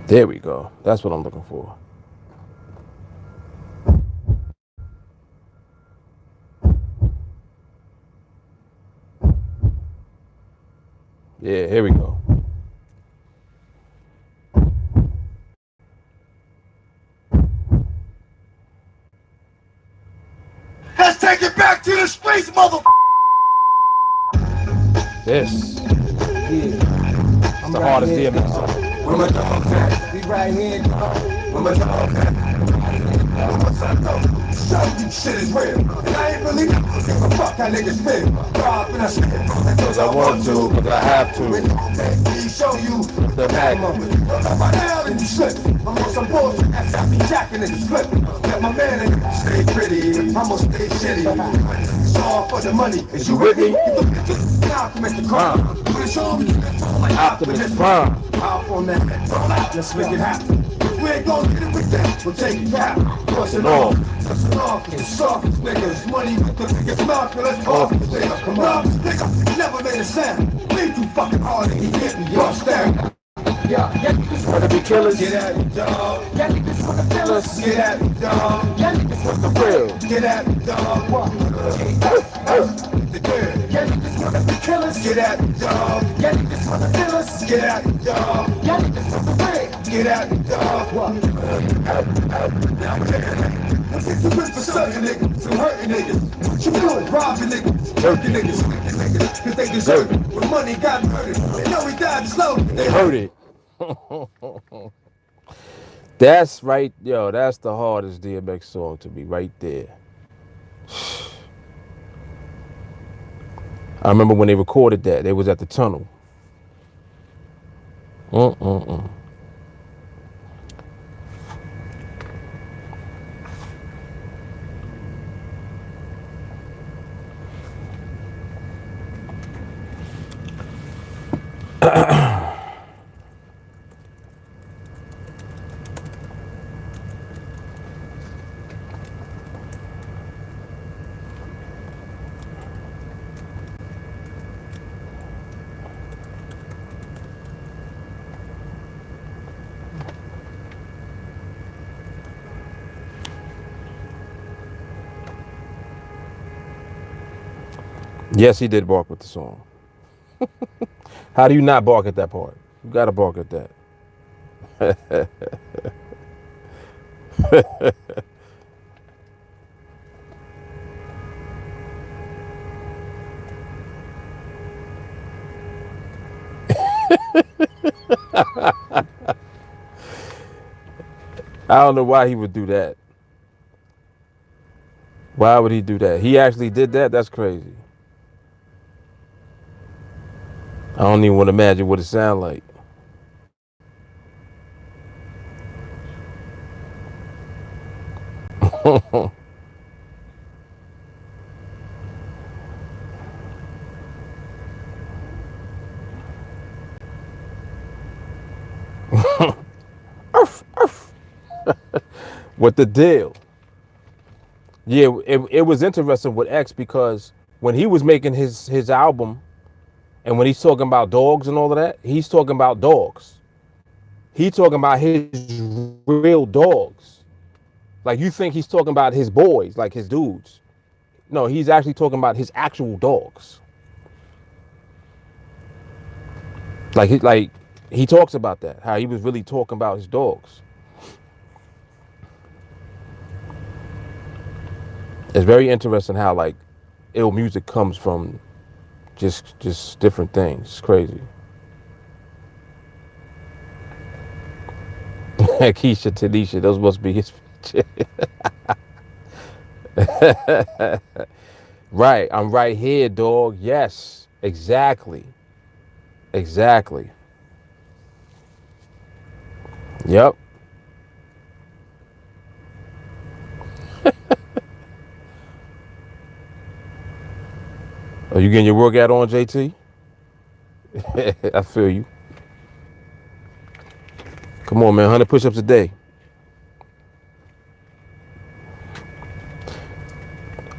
There we go. That's what I'm looking for. Yeah, here we go. Let's take it back to the streets, mother. This. Yeah. It's the hardest DMX song. Where my dog at? Be right here, dog. Where my dog at? Shit is real, and I ain't really give a fuck how niggas feel. Rob and I spit, because I want to, because I have to. Me show you the bag moment. My hell and you slip. I'm on some bullshit after I be jacking niggas flip. Let my man in stay pretty, I'ma stay shitty. It's all for the money. Is you with me? Now commit the crime. Put it on me, like Optimus Prime. Out on that, roll out, let's make it happen. If we ain't gonna get it with that, we'll take it back. Cross it off. Soft niggas, money with the biggest mouth, let's off nigga. Come on, nigga, never made a sound. Way too fucking hard and he hit me, y'all staring. Yeah, niggas wanna be killers. Get at it, dog. Yeah, niggas wanna kill us. Get at it, dog. Yeah, niggas wanna the real. Get at it, dog. What? The good. Yeah, niggas wanna be killers. Get at it, dog. Yeah, niggas wanna kill us. Get at it, dog. Yeah, niggas wanna the real. Get at it, dog. What? I'm too rich for sucking niggas, some hurting niggas. What you doing? Robbing niggas, jerking niggas, slicking niggas, cause they deserve it. When money got murdered, they know he died slow. They heard it. That's right, yo, that's the hardest DMX song to me right there. I remember when they recorded that, they was at the tunnel. Yes, he did bark with the song. How do you not bark at that part? You gotta bark at that. I don't know why he would do that. Why would he do that? He actually did that? That's crazy. I don't even want to imagine what it sounds like. What the deal? Yeah, it was interesting with X because when he was making his album and when he's talking about dogs and all of that, he's talking about dogs. He's talking about his real dogs. Like you think he's talking about his boys, like his dudes. No, he's actually talking about his actual dogs. He talks about that, how he was really talking about his dogs. It's very interesting how like ill music comes from just different things. It's crazy. Keisha Tanisha, those must be his Right, I'm right here, dog. Yes, exactly. Exactly. Yep. Are you getting your workout on, JT? I feel you. Come on, man. 100 push-ups a day.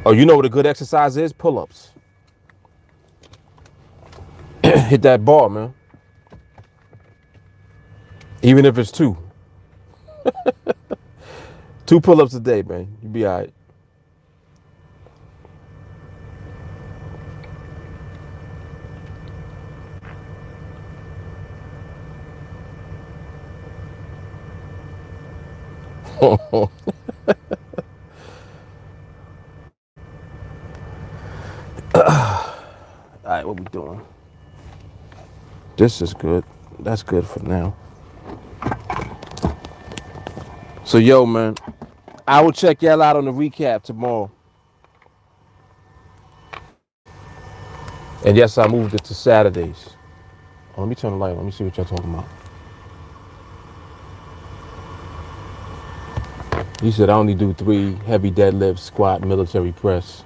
Oh, you know what a good exercise is? Pull-ups. Hit that bar, man. Even if it's 2. 2 pull-ups a day, man. You'll be all right. All right, what we doing? This is good. That's good for now. So, yo, man, I will check y'all out on the recap tomorrow. And yes, I moved it to Saturdays. Oh, let me turn the light on. Let me see what y'all talking about. He said I only do 3 heavy deadlifts, squat, military press.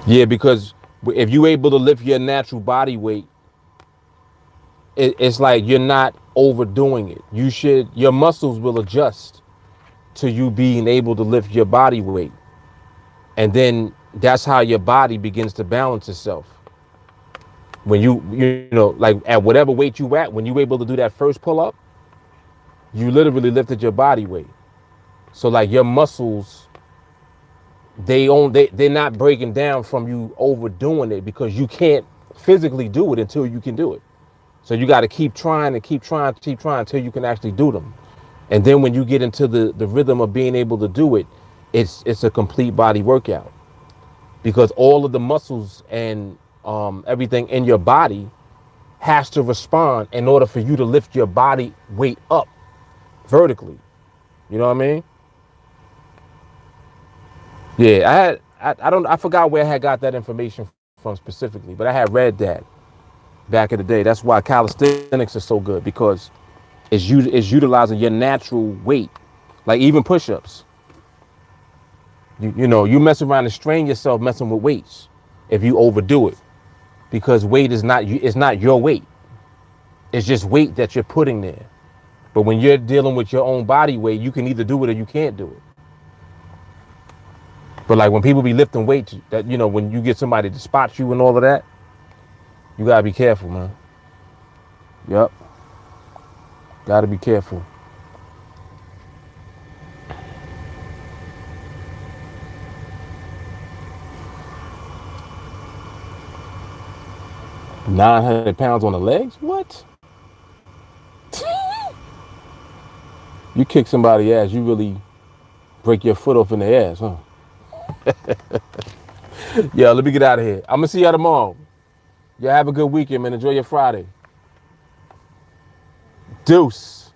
Yeah, because if you're able to lift your natural body weight, it's like you're not overdoing it. Your muscles will adjust to you being able to lift your body weight. And then that's how your body begins to balance itself. When you know, like at whatever weight you at, when you're able to do that first pull up, you literally lifted your body weight. So like your muscles, they're not breaking down from you overdoing it because you can't physically do it until you can do it. So you got to keep trying until you can actually do them. And then when you get into the rhythm of being able to do it, it's a complete body workout because all of the muscles and everything in your body has to respond in order for you to lift your body weight up vertically. You know what I mean? Yeah, I forgot where I had got that information from specifically, but I had read that back in the day. That's why calisthenics is so good because it's utilizing your natural weight, like even push-ups. You know, you mess around and strain yourself messing with weights if you overdo it because weight is not it's not your weight. It's just weight that you're putting there. But when you're dealing with your own body weight, you can either do it or you can't do it. But like when people be lifting weights, that you know, when you get somebody to spot you and all of that, you gotta be careful, man. Yep. Gotta be careful. £900 on the legs? What? You kick somebody's ass, you really break your foot off in the ass, huh? Yeah, let me get out of here. I'm gonna see y'all tomorrow. Y'all have a good weekend, man. Enjoy your Friday. Deuce.